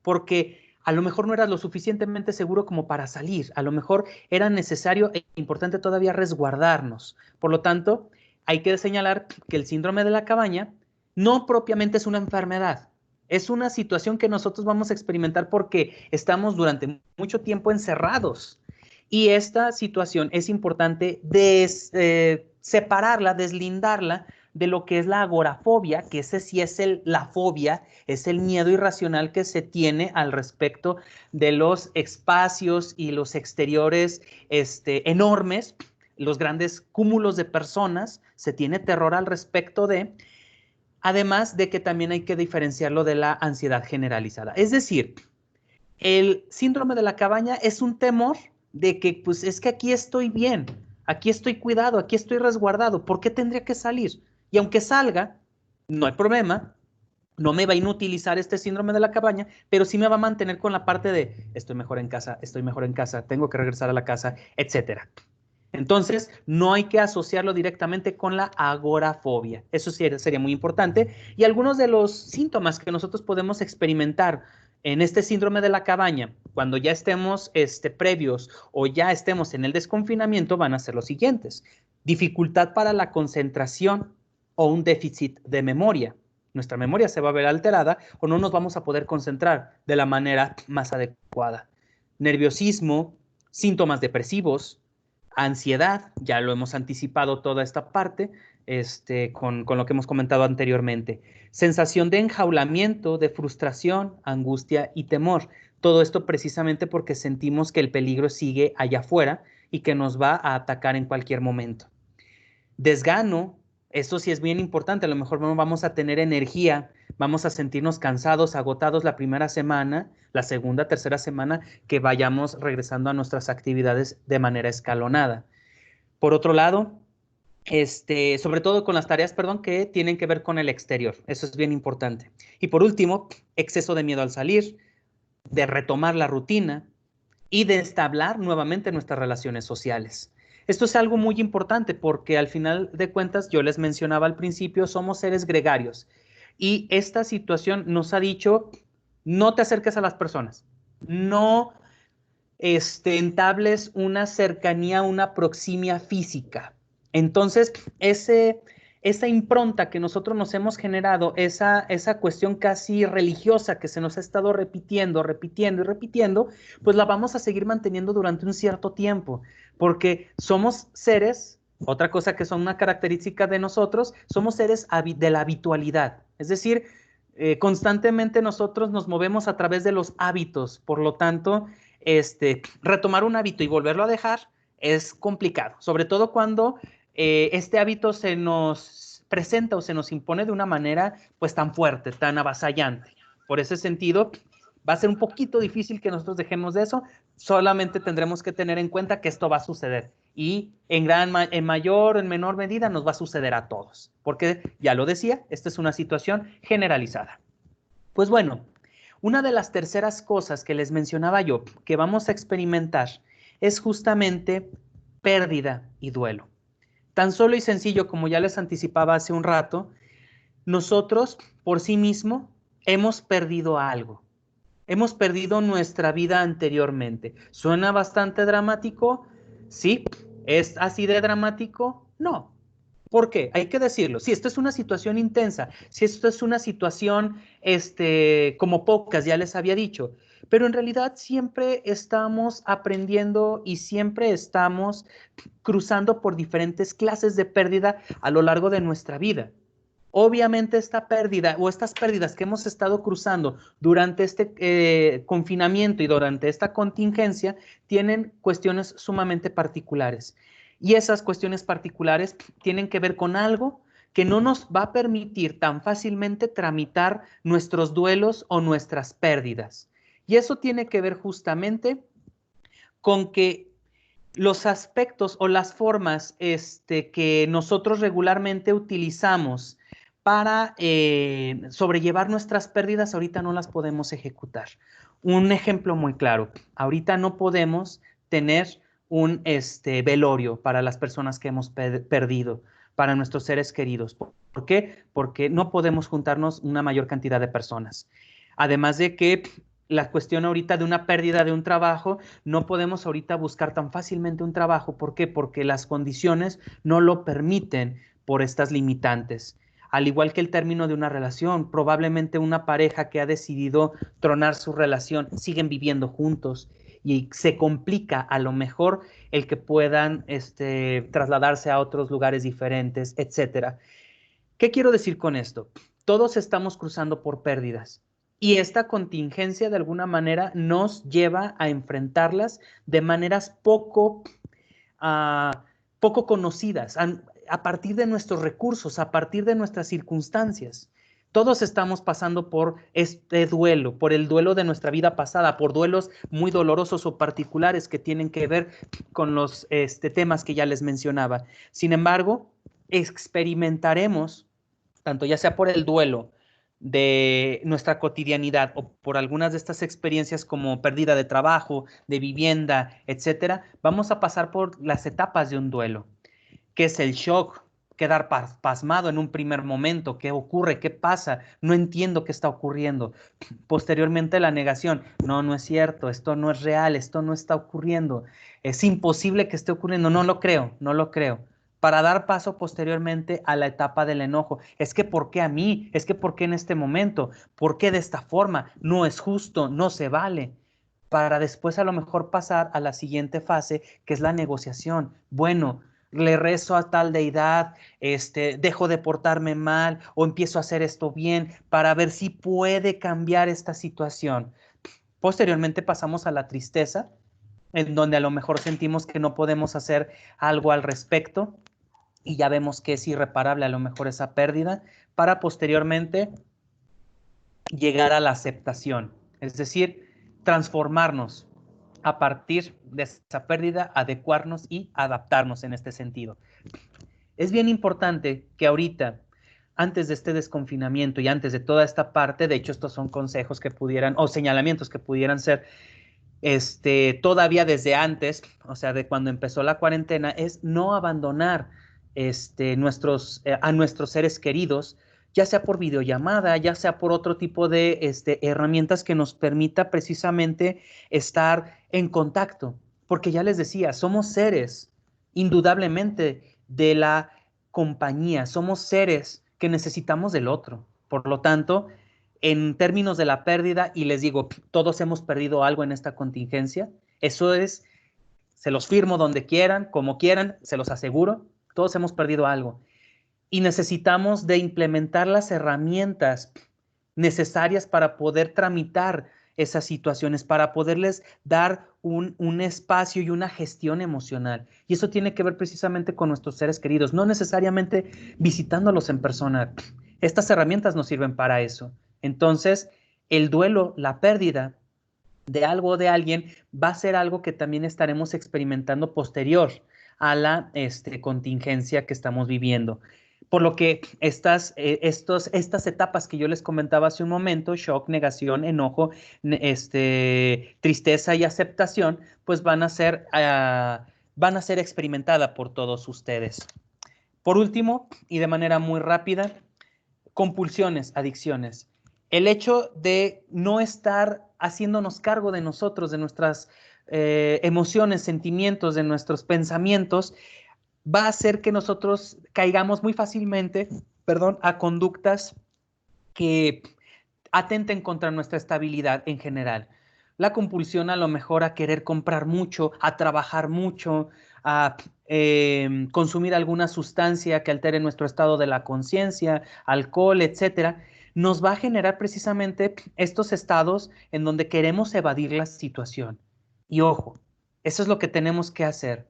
porque a lo mejor no eras lo suficientemente seguro como para salir, a lo mejor era necesario e importante todavía resguardarnos. Por lo tanto, hay que señalar que el síndrome de la cabaña no propiamente es una enfermedad, Es una situación que nosotros vamos a experimentar porque estamos durante mucho tiempo encerrados. Y esta situación es importante separarla, deslindarla de lo que es la agorafobia, que ese sí es la fobia, es el miedo irracional que se tiene al respecto de los espacios y los exteriores enormes, los grandes cúmulos de personas, se tiene terror al respecto de, además de que también hay que diferenciarlo de la ansiedad generalizada. Es decir, el síndrome de la cabaña es un temor de que, pues es que aquí estoy bien, aquí estoy cuidado, aquí estoy resguardado, ¿por qué tendría que salir? Y aunque salga, no hay problema, no me va a inutilizar este síndrome de la cabaña, pero sí me va a mantener con la parte de estoy mejor en casa, tengo que regresar a la casa, etcétera. Entonces, no hay que asociarlo directamente con la agorafobia. Eso sí sería muy importante. Y algunos de los síntomas que nosotros podemos experimentar en este síndrome de la cabaña, cuando ya estemos previos o ya estemos en el desconfinamiento, van a ser los siguientes. Dificultad para la concentración o un déficit de memoria. Nuestra memoria se va a ver alterada o no nos vamos a poder concentrar de la manera más adecuada. Nerviosismo, síntomas depresivos, ansiedad, ya lo hemos anticipado toda esta parte con lo que hemos comentado anteriormente. Sensación de enjaulamiento, de frustración, angustia y temor. Todo esto precisamente porque sentimos que el peligro sigue allá afuera y que nos va a atacar en cualquier momento. Desgano, esto sí es bien importante, a lo mejor no vamos a tener energía, vamos a sentirnos cansados, agotados la primera semana, la segunda, tercera semana que vayamos regresando a nuestras actividades de manera escalonada. Por otro lado, sobre todo con las tareas, perdón, que tienen que ver con el exterior, eso es bien importante. Y por último, exceso de miedo al salir, de retomar la rutina y de establecer nuevamente nuestras relaciones sociales. Esto es algo muy importante porque al final de cuentas, yo les mencionaba al principio, somos seres gregarios y esta situación nos ha dicho, no te acerques a las personas, no entables una cercanía, una proximia física. Entonces, esa impronta que nosotros nos hemos generado, esa cuestión casi religiosa que se nos ha estado repitiendo, repitiendo y repitiendo, pues la vamos a seguir manteniendo durante un cierto tiempo, porque somos seres, otra cosa que son una característica de nosotros, somos seres de la habitualidad, es decir, constantemente nosotros nos movemos a través de los hábitos, por lo tanto, retomar un hábito y volverlo a dejar es complicado, sobre todo cuando este hábito se nos presenta o se nos impone de una manera pues tan fuerte, tan avasallante. Por ese sentido, va a ser un poquito difícil que nosotros dejemos de eso, solamente tendremos que tener en cuenta que esto va a suceder y en mayor o en menor medida nos va a suceder a todos, porque ya lo decía, esta es una situación generalizada. Pues bueno, una de las terceras cosas que les mencionaba yo que vamos a experimentar es justamente pérdida y duelo. Tan solo y sencillo como ya les anticipaba hace un rato, nosotros por sí mismo hemos perdido algo. Hemos perdido nuestra vida anteriormente. ¿Suena bastante dramático? Sí. ¿Es así de dramático? No. ¿Por qué? Hay que decirlo. Si esto es una situación intensa, si esto es una situación como pocas, ya les había dicho, pero en realidad siempre estamos aprendiendo y siempre estamos cruzando por diferentes clases de pérdida a lo largo de nuestra vida. Obviamente esta pérdida o estas pérdidas que hemos estado cruzando durante este confinamiento y durante esta contingencia tienen cuestiones sumamente particulares. Y esas cuestiones particulares tienen que ver con algo que no nos va a permitir tan fácilmente tramitar nuestros duelos o nuestras pérdidas. Y eso tiene que ver justamente con que los aspectos o las formas que nosotros regularmente utilizamos para sobrellevar nuestras pérdidas, ahorita no las podemos ejecutar. Un ejemplo muy claro, ahorita no podemos tener un velorio para las personas que hemos perdido, para nuestros seres queridos. ¿Por qué? Porque no podemos juntarnos una mayor cantidad de personas. Además de que la cuestión ahorita de una pérdida de un trabajo, no podemos ahorita buscar tan fácilmente un trabajo. ¿Por qué? Porque las condiciones no lo permiten por estas limitantes. al igual que el término de una relación. Probablemente una pareja que ha decidido tronar su relación, siguen viviendo juntos y se complica a lo mejor el que puedan trasladarse a otros lugares diferentes, etcétera. ¿Qué quiero decir con esto? Todos estamos cruzando por pérdidas y esta contingencia de alguna manera nos lleva a enfrentarlas de maneras poco conocidas, a partir de nuestros recursos, a partir de nuestras circunstancias. Todos estamos pasando por este duelo, por el duelo de nuestra vida pasada, por duelos muy dolorosos o particulares que tienen que ver con los temas que ya les mencionaba. Sin embargo, experimentaremos, tanto ya sea por el duelo de nuestra cotidianidad o por algunas de estas experiencias como pérdida de trabajo, de vivienda, etcétera, vamos a pasar por las etapas de un duelo, que es el shock, quedar pasmado en un primer momento, qué ocurre, qué pasa, no entiendo qué está ocurriendo. Posteriormente la negación, no es cierto, esto no es real, esto no está ocurriendo, es imposible que esté ocurriendo, no lo creo. Para dar paso posteriormente a la etapa del enojo. Es que ¿por qué a mí? Es que ¿por qué en este momento? ¿Por qué de esta forma? No es justo, no se vale. Para después a lo mejor pasar a la siguiente fase, que es la negociación. Bueno, le rezo a tal deidad, dejo de portarme mal o empiezo a hacer esto bien para ver si puede cambiar esta situación. Posteriormente pasamos a la tristeza, en donde a lo mejor sentimos que no podemos hacer algo al respecto y ya vemos que es irreparable a lo mejor esa pérdida, para posteriormente llegar a la aceptación, es decir, transformarnos a partir de esa pérdida, adecuarnos y adaptarnos en este sentido. Es bien importante que ahorita, antes de este desconfinamiento y antes de toda esta parte, de hecho estos son consejos que pudieran, o señalamientos que pudieran ser todavía desde antes, o sea, de cuando empezó la cuarentena, es no abandonar a nuestros seres queridos, ya sea por videollamada, ya sea por otro tipo de herramientas que nos permita precisamente estar en contacto, porque ya les decía, somos seres indudablemente de la compañía, somos seres que necesitamos del otro. Por lo tanto, en términos de la pérdida, y les digo, todos hemos perdido algo en esta contingencia, eso es, se los firmo donde quieran, como quieran, se los aseguro, todos hemos perdido algo. Y necesitamos de implementar las herramientas necesarias para poder tramitar esas situaciones, para poderles dar un espacio y una gestión emocional. Y eso tiene que ver precisamente con nuestros seres queridos, no necesariamente visitándolos en persona. Estas herramientas nos sirven para eso. Entonces, el duelo, la pérdida de algo o de alguien va a ser algo que también estaremos experimentando posterior a la contingencia que estamos viviendo. Por lo que estas etapas que yo les comentaba hace un momento, shock, negación, enojo, tristeza y aceptación, pues van a ser experimentadas por todos ustedes. Por último, y de manera muy rápida, compulsiones, adicciones. El hecho de no estar haciéndonos cargo de nosotros, de nuestras emociones, sentimientos, de nuestros pensamientos, va a hacer que nosotros caigamos muy fácilmente, a conductas que atenten contra nuestra estabilidad en general. La compulsión a lo mejor a querer comprar mucho, a trabajar mucho, a consumir alguna sustancia que altere nuestro estado de la conciencia, alcohol, etcétera, nos va a generar precisamente estos estados en donde queremos evadir la situación. Y ojo, eso es lo que tenemos que hacer,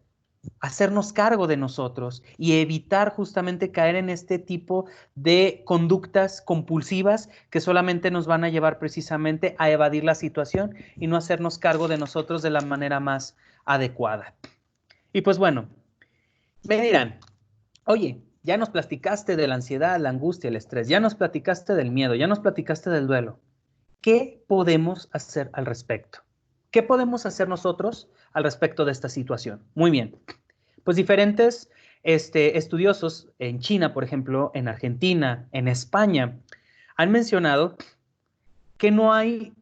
hacernos cargo de nosotros y evitar justamente caer en este tipo de conductas compulsivas que solamente nos van a llevar precisamente a evadir la situación y no hacernos cargo de nosotros de la manera más adecuada. Y pues bueno, me dirán, oye, ya nos platicaste de la ansiedad, la angustia, el estrés, ya nos platicaste del miedo, ya nos platicaste del duelo. ¿Qué podemos hacer al respecto? ¿Qué podemos hacer nosotros al respecto de esta situación? Muy bien. Pues diferentes estudiosos en China, por ejemplo, en Argentina, en España, han mencionado que no hay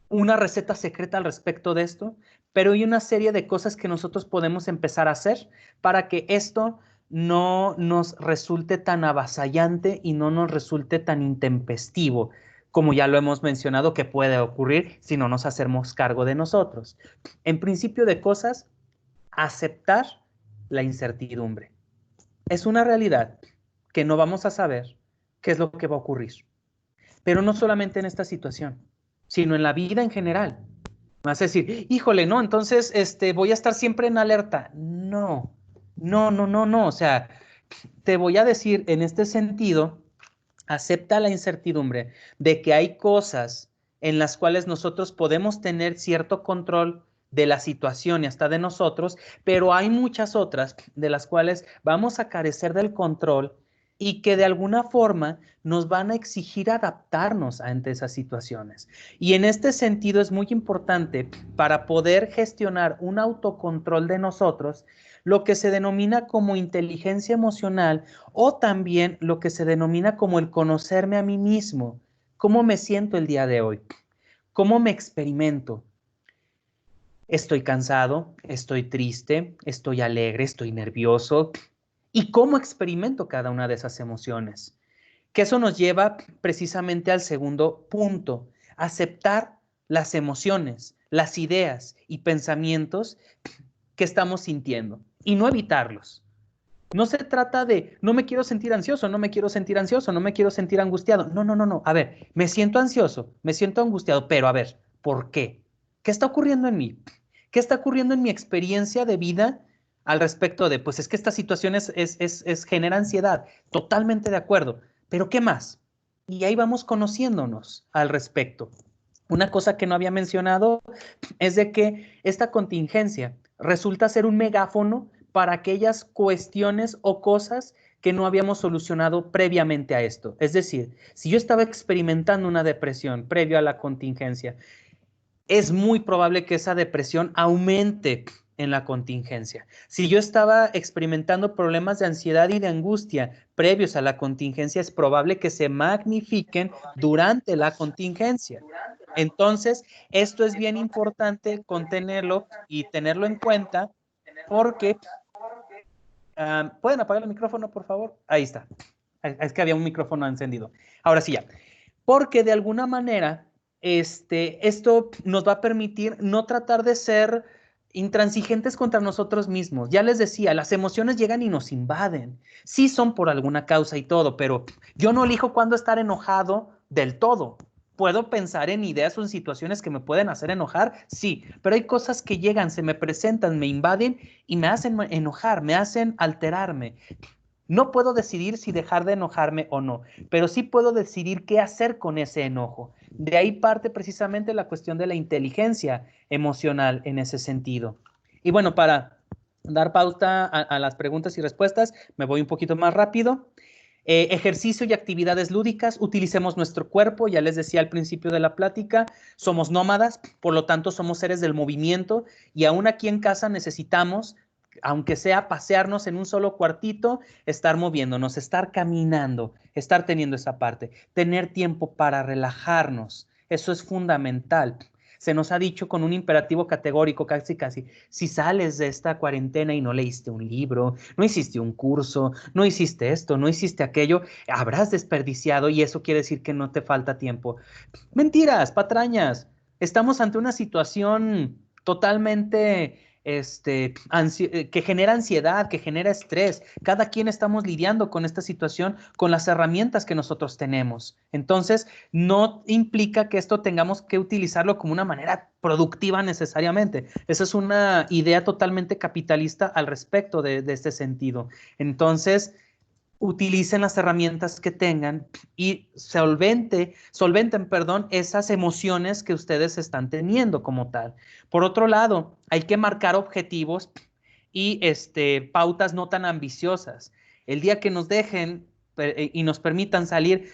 una receta secreta al respecto de esto, pero hay una serie de cosas que nosotros podemos empezar a hacer para que esto no nos resulte tan avasallante y no nos resulte tan intempestivo, como ya lo hemos mencionado que puede ocurrir si no nos hacemos cargo de nosotros. En principio de cosas, aceptar la incertidumbre. Es una realidad que no vamos a saber qué es lo que va a ocurrir. Pero no solamente en esta situación, sino en la vida en general. Vas a decir, híjole, no, entonces voy a estar siempre en alerta. No, no, no, no, no. O sea, te voy a decir en este sentido, acepta la incertidumbre de que hay cosas en las cuales nosotros podemos tener cierto control de la situación y hasta de nosotros, pero hay muchas otras de las cuales vamos a carecer del control y que de alguna forma nos van a exigir adaptarnos ante esas situaciones. Y en este sentido es muy importante para poder gestionar un autocontrol de nosotros, lo que se denomina como inteligencia emocional o también lo que se denomina como el conocerme a mí mismo. ¿Cómo me siento el día de hoy? ¿Cómo me experimento? Estoy cansado, estoy triste, estoy alegre, estoy nervioso. ¿Y cómo experimento cada una de esas emociones? Que eso nos lleva precisamente al segundo punto, aceptar las emociones, las ideas y pensamientos que estamos sintiendo y no evitarlos. No se trata de, no me quiero sentir ansioso, no me quiero sentir ansioso, no me quiero sentir angustiado. No, no, no, no. A ver, me siento ansioso, me siento angustiado, pero a ver, ¿por qué? ¿Qué está ocurriendo en mí? ¿Qué está ocurriendo en mi experiencia de vida al respecto de, pues es que esta situación genera ansiedad? Totalmente de acuerdo. Pero ¿qué más? Y ahí vamos conociéndonos al respecto. Una cosa que no había mencionado es de que esta contingencia resulta ser un megáfono para aquellas cuestiones o cosas que no habíamos solucionado previamente a esto. Es decir, si yo estaba experimentando una depresión previo a la contingencia, es muy probable que esa depresión aumente en la contingencia. Si yo estaba experimentando problemas de ansiedad y de angustia previos a la contingencia, es probable que se magnifiquen durante la contingencia. Entonces, esto es bien importante contenerlo y tenerlo en cuenta porque ¿pueden apagar el micrófono, por favor? Ahí está. Es que había un micrófono encendido. Ahora sí ya. Porque de alguna manera, esto nos va a permitir no tratar de ser intransigentes contra nosotros mismos. Ya les decía, las emociones llegan y nos invaden. Sí son por alguna causa y todo, pero yo no elijo cuándo estar enojado del todo. ¿Puedo pensar en ideas o en situaciones que me pueden hacer enojar? Sí, pero hay cosas que llegan, se me presentan, me invaden y me hacen enojar, me hacen alterarme. No puedo decidir si dejar de enojarme o no, pero sí puedo decidir qué hacer con ese enojo. De ahí parte precisamente la cuestión de la inteligencia emocional en ese sentido. Y bueno, para dar pauta a las preguntas y respuestas, me voy un poquito más rápido. Ejercicio y actividades lúdicas, utilicemos nuestro cuerpo, ya les decía al principio de la plática, somos nómadas, por lo tanto somos seres del movimiento y aún aquí en casa necesitamos, aunque sea pasearnos en un solo cuartito, estar moviéndonos, estar caminando, estar teniendo esa parte, tener tiempo para relajarnos, eso es fundamental. Se nos ha dicho con un imperativo categórico, casi casi, si sales de esta cuarentena y no leíste un libro, no hiciste un curso, no hiciste esto, no hiciste aquello, habrás desperdiciado y eso quiere decir que no te falta tiempo. Mentiras, patrañas. Estamos ante una situación totalmente que genera ansiedad, que genera estrés. Cada quien estamos lidiando con esta situación con las herramientas que nosotros tenemos. Entonces, no implica que esto tengamos que utilizarlo como una manera productiva necesariamente. Esa es una idea totalmente capitalista al respecto de este sentido. Entonces, utilicen las herramientas que tengan y solventen, perdón, esas emociones que ustedes están teniendo como tal. Por otro lado, hay que marcar objetivos y pautas no tan ambiciosas. El día que nos dejen y nos permitan salir,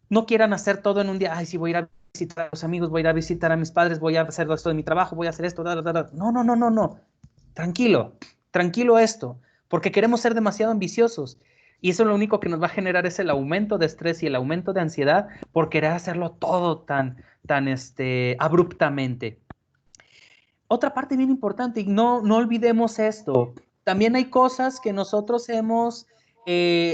no quieran hacer todo en un día. Ay, sí, voy a ir a visitar a los amigos, voy a ir a visitar a mis padres, voy a hacer esto de mi trabajo, voy a hacer esto. No, no, no, no, no. Tranquilo, tranquilo esto, porque queremos ser demasiado ambiciosos. Y eso lo único que nos va a generar es el aumento de estrés y el aumento de ansiedad por querer hacerlo todo tan abruptamente. Otra parte bien importante, y no olvidemos esto, También hay cosas que nosotros hemos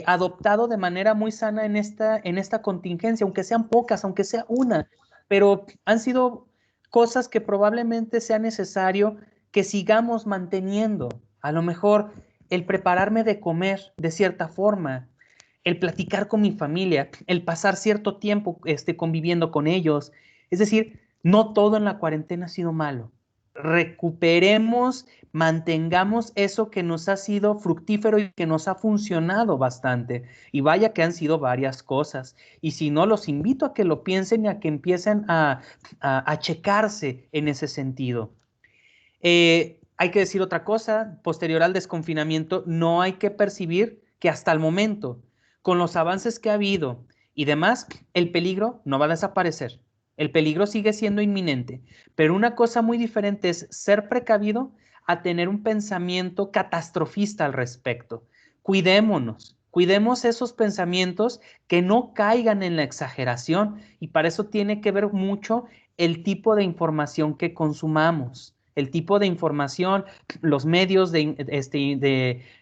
adoptado de manera muy sana en esta contingencia, aunque sean pocas, aunque sea una, pero han sido cosas que probablemente sea necesario que sigamos manteniendo. A lo mejor el prepararme de comer de cierta forma, el platicar con mi familia, el pasar cierto tiempo conviviendo con ellos. Es decir, no todo en la cuarentena ha sido malo. Recuperemos, mantengamos eso que nos ha sido fructífero y que nos ha funcionado bastante. Y vaya que han sido varias cosas. Y si no, los invito a que lo piensen y a que empiecen a checarse en ese sentido. Hay que decir otra cosa, posterior al desconfinamiento, no hay que percibir que hasta el momento, con los avances que ha habido y demás, el peligro no va a desaparecer. El peligro sigue siendo inminente, pero una cosa muy diferente es ser precavido a tener un pensamiento catastrofista al respecto. Cuidémonos, cuidemos esos pensamientos que no caigan en la exageración y para eso tiene que ver mucho el tipo de información que consumamos, el tipo de información, los medios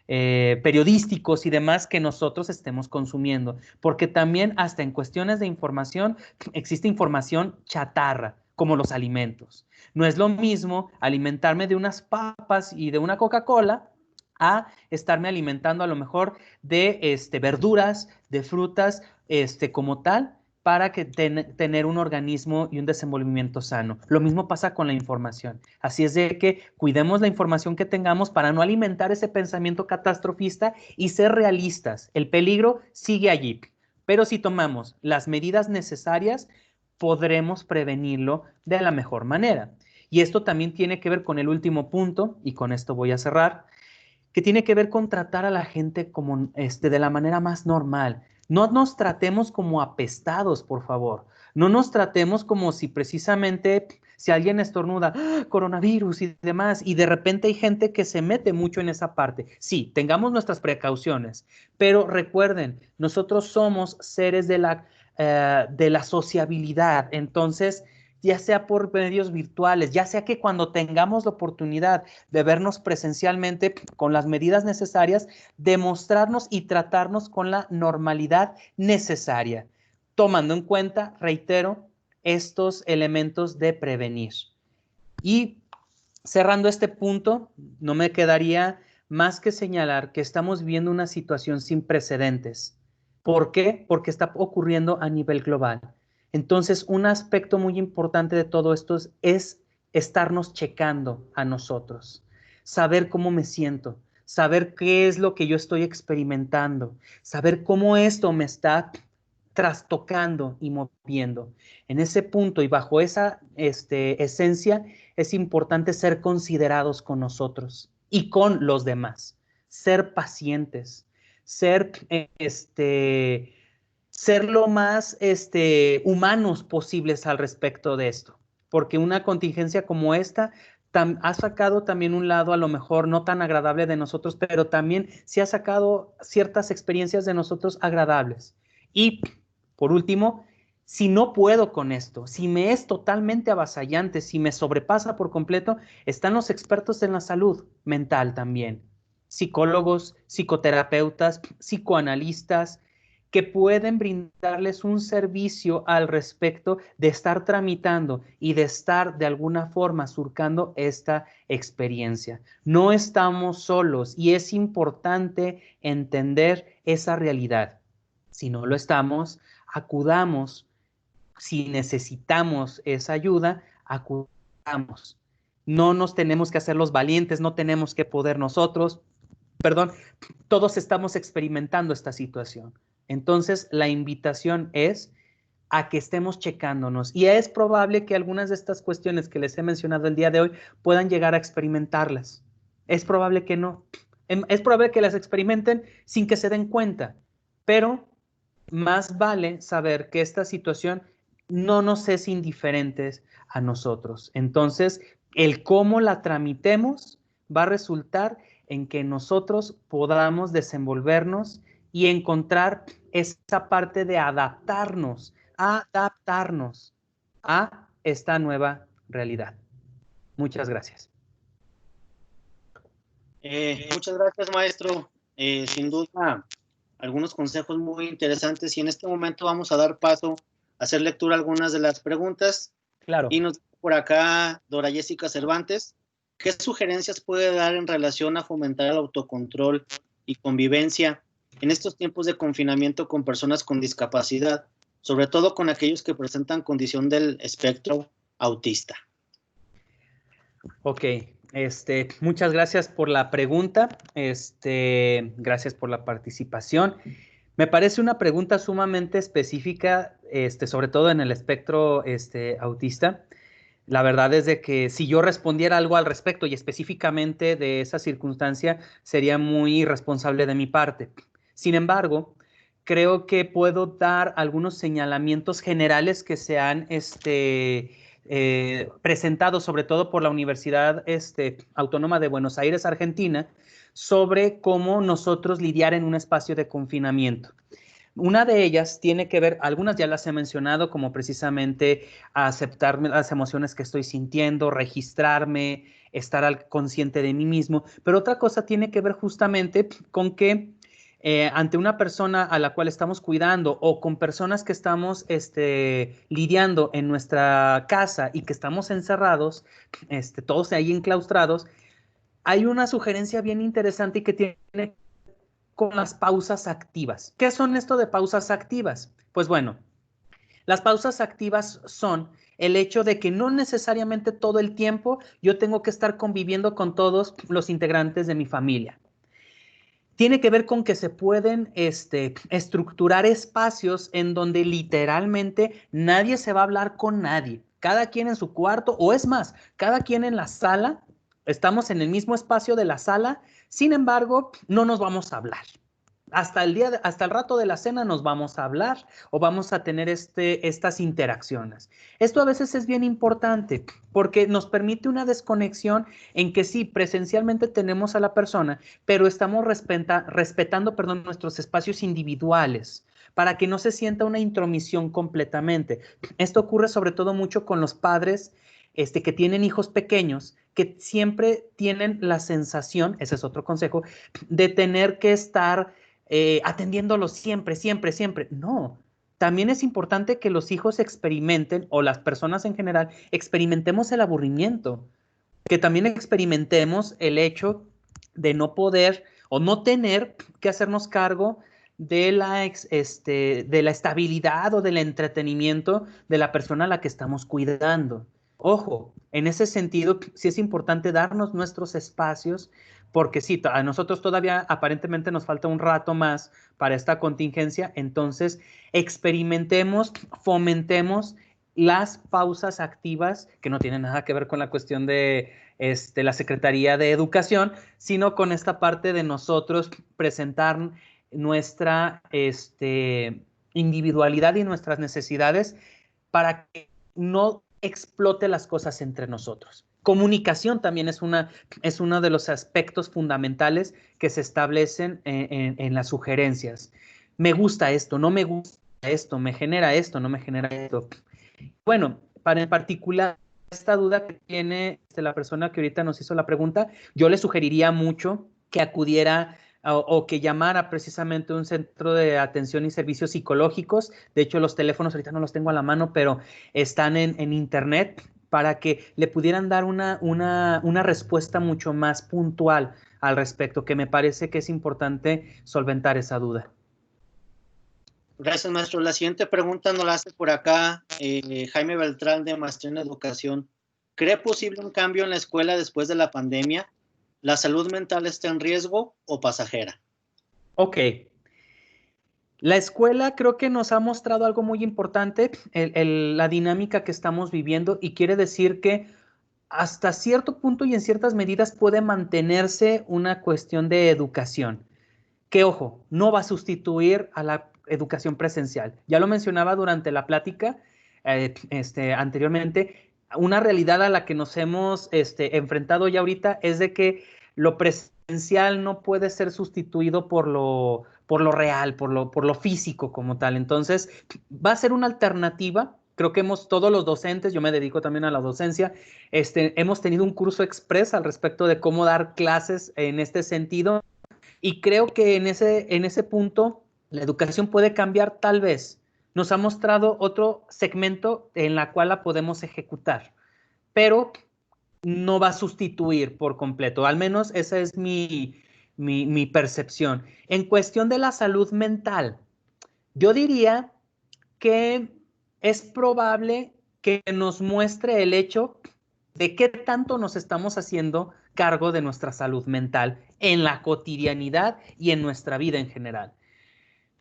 periodísticos y demás que nosotros estemos consumiendo, porque también hasta en cuestiones de información existe información chatarra, como los alimentos. No es lo mismo alimentarme de unas papas y de una Coca-Cola a estarme alimentando a lo mejor de verduras, de frutas, como tal, para que tener un organismo y un desenvolvimiento sano. Lo mismo pasa con la información. Así es de que cuidemos la información que tengamos para no alimentar ese pensamiento catastrofista y ser realistas. El peligro sigue allí, pero si tomamos las medidas necesarias, podremos prevenirlo de la mejor manera. Y esto también tiene que ver con el último punto, y con esto voy a cerrar, que tiene que ver con tratar a la gente como de la manera más normal. No nos tratemos como apestados, por favor. No nos tratemos como si precisamente si alguien estornuda, ¡ah! Coronavirus y demás, y de repente hay gente que se mete mucho en esa parte. Sí, tengamos nuestras precauciones, pero recuerden, nosotros somos seres de la sociabilidad, entonces ya sea por medios virtuales, ya sea que cuando tengamos la oportunidad de vernos presencialmente con las medidas necesarias, demostrarnos y tratarnos con la normalidad necesaria, tomando en cuenta, reitero, estos elementos de prevenir. Y cerrando este punto, no me quedaría más que señalar que estamos viviendo una situación sin precedentes. ¿Por qué? Porque está ocurriendo a nivel global. Entonces, un aspecto muy importante de todo esto es estarnos checando a nosotros, saber cómo me siento, saber qué es lo que yo estoy experimentando, saber cómo esto me está trastocando y moviendo. En ese punto y bajo esa esencia, es importante ser considerados con nosotros y con los demás, ser pacientes, ser, ser lo más humanos posibles al respecto de esto, porque una contingencia como esta ha sacado también un lado a lo mejor no tan agradable de nosotros, pero también sí ha sacado ciertas experiencias de nosotros agradables. Y por último, si no puedo con esto, si me es totalmente avasallante, si me sobrepasa por completo, están los expertos en la salud mental también, psicólogos, psicoterapeutas, psicoanalistas, que pueden brindarles un servicio al respecto de estar tramitando y de estar de alguna forma surcando esta experiencia. No estamos solos y es importante entender esa realidad. Si no lo estamos, acudamos. Si necesitamos esa ayuda, acudamos. No nos tenemos que hacer los valientes, no tenemos que poder nosotros. Perdón, todos estamos experimentando esta situación. Entonces, la invitación es a que estemos checándonos. Y es probable que algunas de estas cuestiones que les he mencionado el día de hoy puedan llegar a experimentarlas. Es probable que no. Es probable que las experimenten sin que se den cuenta. Pero más vale saber que esta situación no nos es indiferente a nosotros. Entonces, el cómo la tramitemos va a resultar en que nosotros podamos desenvolvernos y encontrar esa parte de adaptarnos a esta nueva realidad. Muchas gracias. Muchas gracias, maestro. Sin duda, algunos consejos muy interesantes y en este momento vamos a dar paso a hacer lectura a algunas de las preguntas. Claro. Y nos dice por acá Dora Jessica Cervantes, ¿qué sugerencias puede dar en relación a fomentar el autocontrol y convivencia en estos tiempos de confinamiento con personas con discapacidad, sobre todo con aquellos que presentan condición del espectro autista? Ok, muchas gracias por la pregunta, gracias por la participación. Me parece una pregunta sumamente específica, sobre todo en el espectro autista. La verdad es de que si yo respondiera algo al respecto y específicamente de esa circunstancia, sería muy irresponsable de mi parte. Sin embargo, creo que puedo dar algunos señalamientos generales que se han presentado, sobre todo por la Universidad Autónoma de Buenos Aires, Argentina, sobre cómo nosotros lidiar en un espacio de confinamiento. Una de ellas tiene que ver, algunas ya las he mencionado, como precisamente aceptar las emociones que estoy sintiendo, registrarme, estar consciente de mí mismo, pero otra cosa tiene que ver justamente con que ante una persona a la cual estamos cuidando o con personas que estamos lidiando en nuestra casa y que estamos encerrados, todos ahí enclaustrados, hay una sugerencia bien interesante y que tiene con las pausas activas. ¿Qué son esto de pausas activas? Pues bueno, las pausas activas son el hecho de que no necesariamente todo el tiempo yo tengo que estar conviviendo con todos los integrantes de mi familia. Tiene que ver con que se pueden estructurar espacios en donde literalmente nadie se va a hablar con nadie. Cada quien en su cuarto, o es más, cada quien en la sala. Estamos en el mismo espacio de la sala, sin embargo, no nos vamos a hablar. Hasta el rato de la cena nos vamos a hablar o vamos a tener estas interacciones. Esto a veces es bien importante porque nos permite una desconexión en que sí, presencialmente tenemos a la persona, pero estamos respetando, nuestros espacios individuales para que no se sienta una intromisión completamente. Esto ocurre sobre todo mucho con los padres que tienen hijos pequeños, que siempre tienen la sensación, ese es otro consejo, de tener que estar atendiéndolos siempre, siempre, siempre. No, también es importante que los hijos experimenten, o las personas en general, experimentemos el aburrimiento, que también experimentemos el hecho de no poder o no tener que hacernos cargo de de la estabilidad o del entretenimiento de la persona a la que estamos cuidando. Ojo, en ese sentido, sí es importante darnos nuestros espacios, porque sí, a nosotros todavía aparentemente nos falta un rato más para esta contingencia, entonces experimentemos, fomentemos las pausas activas, que no tienen nada que ver con la cuestión de la Secretaría de Educación, sino con esta parte de nosotros presentar nuestra individualidad y nuestras necesidades para que no explote las cosas entre nosotros. Comunicación también es uno de los aspectos fundamentales que se establecen en las sugerencias. Me gusta esto, no me gusta esto, me genera esto, no me genera esto. Bueno, para en particular esta duda que tiene la persona que ahorita nos hizo la pregunta, yo le sugeriría mucho que acudiera o que llamara precisamente a un centro de atención y servicios psicológicos. De hecho, los teléfonos ahorita no los tengo a la mano, pero están en internet para que le pudieran dar una respuesta mucho más puntual al respecto, que me parece que es importante solventar esa duda. Gracias, maestro. La siguiente pregunta nos la hace por acá Jaime Beltrán, de Maestría en Educación. ¿Cree posible un cambio en la escuela después de la pandemia? ¿La salud mental está en riesgo o pasajera? Ok. La escuela creo que nos ha mostrado algo muy importante, la dinámica que estamos viviendo, y quiere decir que hasta cierto punto y en ciertas medidas puede mantenerse una cuestión de educación, que ojo, no va a sustituir a la educación presencial. Ya lo mencionaba durante la plática anteriormente, una realidad a la que nos hemos enfrentado ya ahorita es de que lo presencial no puede ser sustituido por lo real, por lo físico como tal. Entonces, va a ser una alternativa, creo que todos los docentes, yo me dedico también a la docencia, hemos tenido un curso express al respecto de cómo dar clases en este sentido, y creo que en ese punto la educación puede cambiar tal vez. Nos ha mostrado otro segmento en la cual la podemos ejecutar, pero no va a sustituir por completo. Al menos esa es mi percepción. En cuestión de la salud mental, yo diría que es probable que nos muestre el hecho de qué tanto nos estamos haciendo cargo de nuestra salud mental en la cotidianidad y en nuestra vida en general.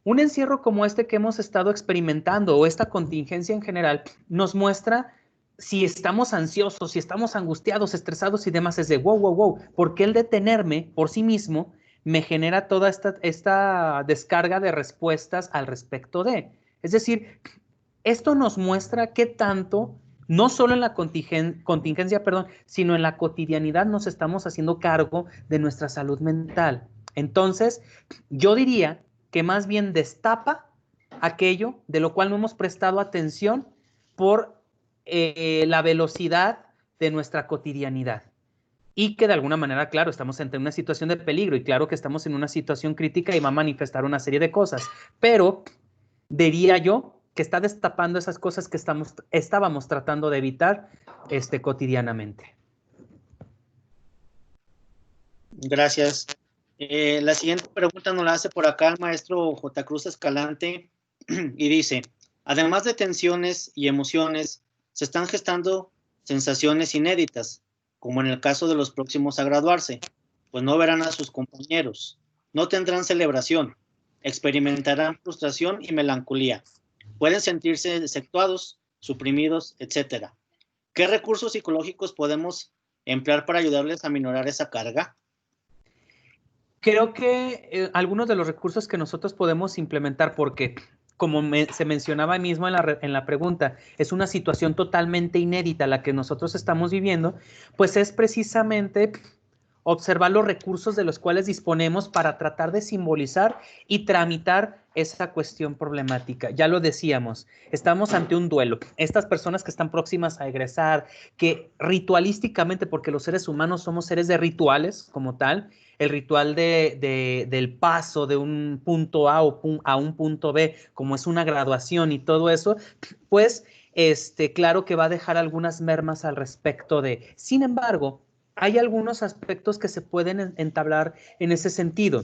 Un encierro como este que hemos estado experimentando o esta contingencia en general nos muestra si estamos ansiosos, si estamos angustiados, estresados y demás. Es de wow, wow, wow, porque el detenerme por sí mismo me genera toda esta descarga de respuestas al respecto de. Es decir, esto nos muestra qué tanto, no solo en la contingencia, sino en la cotidianidad nos estamos haciendo cargo de nuestra salud mental. Entonces, yo diría que más bien destapa aquello de lo cual no hemos prestado atención por la velocidad de nuestra cotidianidad. Y que de alguna manera, claro, estamos ante una situación de peligro y claro que estamos en una situación crítica y va a manifestar una serie de cosas. Pero diría yo que está destapando esas cosas que estábamos tratando de evitar cotidianamente. Gracias. La siguiente pregunta nos la hace por acá el maestro J. Cruz Escalante y dice, además de tensiones y emociones, se están gestando sensaciones inéditas, como en el caso de los próximos a graduarse, pues no verán a sus compañeros, no tendrán celebración, experimentarán frustración y melancolía, pueden sentirse exceptuados, suprimidos, etc. ¿Qué recursos psicológicos podemos emplear para ayudarles a minorar esa carga? Creo que algunos de los recursos que nosotros podemos implementar, porque como se mencionaba mismo en la pregunta, es una situación totalmente inédita la que nosotros estamos viviendo, pues es precisamente observar los recursos de los cuales disponemos para tratar de simbolizar y tramitar esa cuestión problemática. Ya lo decíamos, estamos ante un duelo. Estas personas que están próximas a egresar, que ritualísticamente, porque los seres humanos somos seres de rituales como tal, el ritual del paso de un punto A a un punto B, como es una graduación y todo eso, pues claro que va a dejar algunas mermas al respecto de. Sin embargo, hay algunos aspectos que se pueden entablar en ese sentido.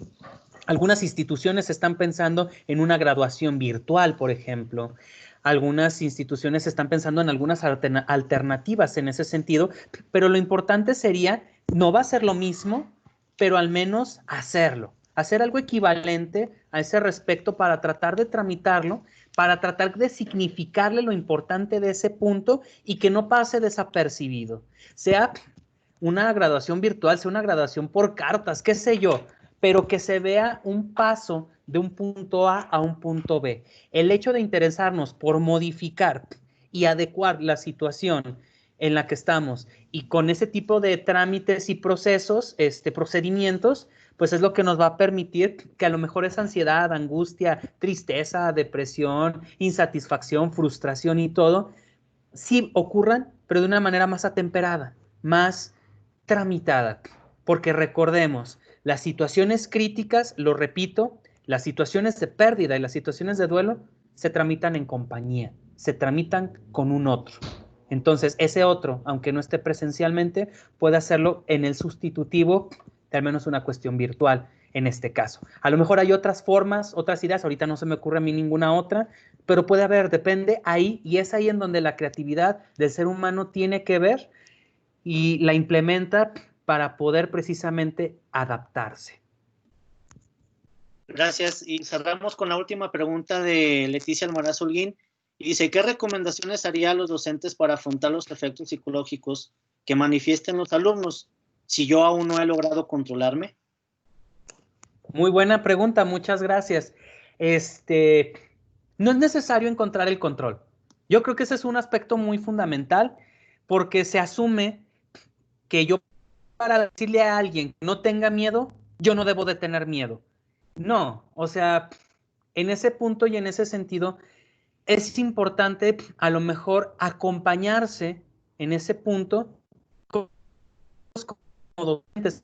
Algunas instituciones están pensando en una graduación virtual, por ejemplo. Algunas instituciones están pensando en algunas alternativas en ese sentido, pero lo importante sería, no va a ser lo mismo, pero al menos hacerlo, hacer algo equivalente a ese respecto para tratar de tramitarlo, para tratar de significarle lo importante de ese punto y que no pase desapercibido. Sea una graduación virtual, sea una graduación por cartas, qué sé yo, pero que se vea un paso de un punto A un punto B. El hecho de interesarnos por modificar y adecuar la situación en la que estamos y con ese tipo de trámites y procesos, procedimientos, pues es lo que nos va a permitir que a lo mejor esa ansiedad, angustia, tristeza, depresión, insatisfacción, frustración y todo, sí ocurran, pero de una manera más atemperada, más tramitada. Porque recordemos, las situaciones críticas, lo repito, las situaciones de pérdida y las situaciones de duelo se tramitan en compañía, se tramitan con un otro. Entonces, ese otro, aunque no esté presencialmente, puede hacerlo en el sustitutivo de al menos una cuestión virtual en este caso. A lo mejor hay otras formas, otras ideas, ahorita no se me ocurre a mí ninguna otra, pero puede haber, depende ahí, y es ahí en donde la creatividad del ser humano tiene que ver y la implementa para poder precisamente adaptarse. Gracias. Y cerramos con la última pregunta de Leticia Almaraz Holguín. Y dice, ¿qué recomendaciones haría a los docentes para afrontar los efectos psicológicos que manifiesten los alumnos si yo aún no he logrado controlarme? Muy buena pregunta, muchas gracias. No es necesario encontrar el control. Yo creo que ese es un aspecto muy fundamental porque se asume que yo para decirle a alguien que no tenga miedo, yo no debo de tener miedo. No, o sea, en ese punto y en ese sentido, es importante a lo mejor acompañarse en ese punto como docentes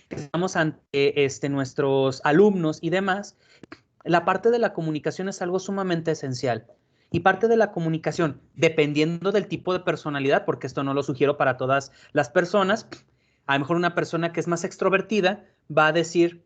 que estamos ante nuestros alumnos y demás. La parte de la comunicación es algo sumamente esencial. Y parte de la comunicación, dependiendo del tipo de personalidad, porque esto no lo sugiero para todas las personas, a lo mejor una persona que es más extrovertida va a decir,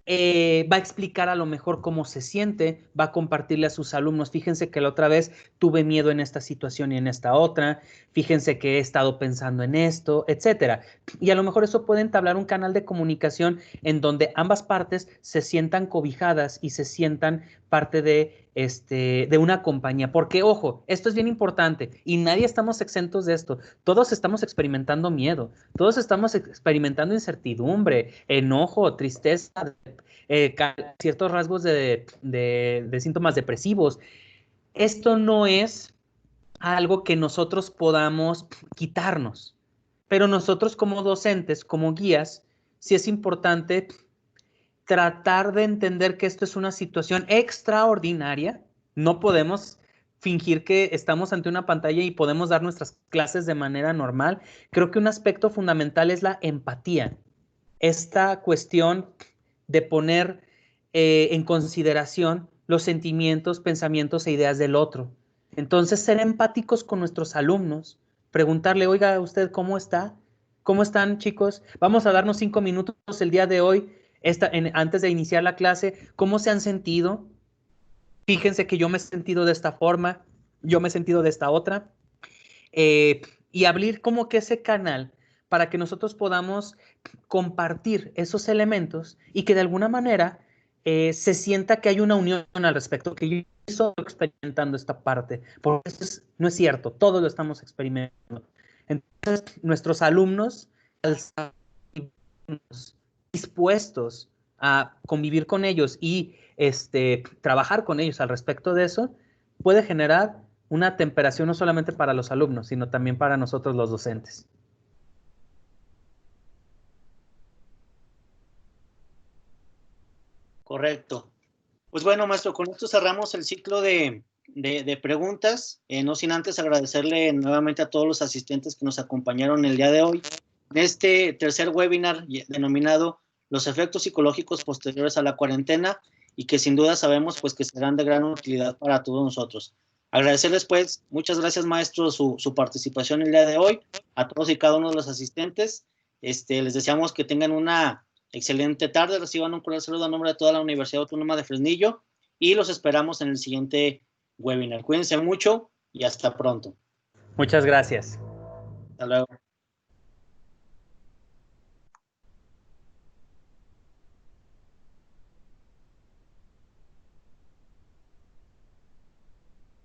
va a explicar a lo mejor cómo se siente, va a compartirle a sus alumnos, fíjense que la otra vez tuve miedo en esta situación y en esta otra, fíjense que he estado pensando en esto, etcétera. Y a lo mejor eso puede entablar un canal de comunicación en donde ambas partes se sientan cobijadas y se sientan parte de una compañía. Porque, ojo, esto es bien importante y nadie estamos exentos de esto. Todos estamos experimentando miedo, todos estamos experimentando incertidumbre, enojo, tristeza, ciertos rasgos de síntomas depresivos. Esto no es algo que nosotros podamos quitarnos, pero nosotros como docentes, como guías, sí es importante tratar de entender que esto es una situación extraordinaria. No podemos fingir que estamos ante una pantalla y podemos dar nuestras clases de manera normal. Creo que un aspecto fundamental es la empatía. Esta cuestión de poner en consideración los sentimientos, pensamientos e ideas del otro. Entonces, ser empáticos con nuestros alumnos, preguntarle, oiga, ¿usted cómo está? ¿Cómo están, chicos? Vamos a darnos 5 minutos el día de hoy, antes de iniciar la clase. ¿Cómo se han sentido? Fíjense que yo me he sentido de esta forma, yo me he sentido de esta otra. Y abrir como que ese canal para que nosotros podamos compartir esos elementos y que de alguna manera se sienta que hay una unión al respecto, que yo estoy experimentando esta parte, porque eso no es cierto, todos lo estamos experimentando. Entonces, nuestros alumnos, al estar dispuestos a convivir con ellos y trabajar con ellos al respecto de eso, puede generar una temperación no solamente para los alumnos, sino también para nosotros los docentes. Correcto. Pues bueno, maestro, con esto cerramos el ciclo de preguntas, no sin antes agradecerle nuevamente a todos los asistentes que nos acompañaron el día de hoy en este tercer webinar denominado Los efectos psicológicos posteriores a la cuarentena, y que sin duda sabemos pues que serán de gran utilidad para todos nosotros. Agradecerles pues, muchas gracias maestro, su participación el día de hoy, a todos y cada uno de los asistentes. Les deseamos que tengan una excelente tarde, reciban un cordial saludo a nombre de toda la Universidad Autónoma de Fresnillo y los esperamos en el siguiente webinar. Cuídense mucho y hasta pronto. Muchas gracias. Hasta luego.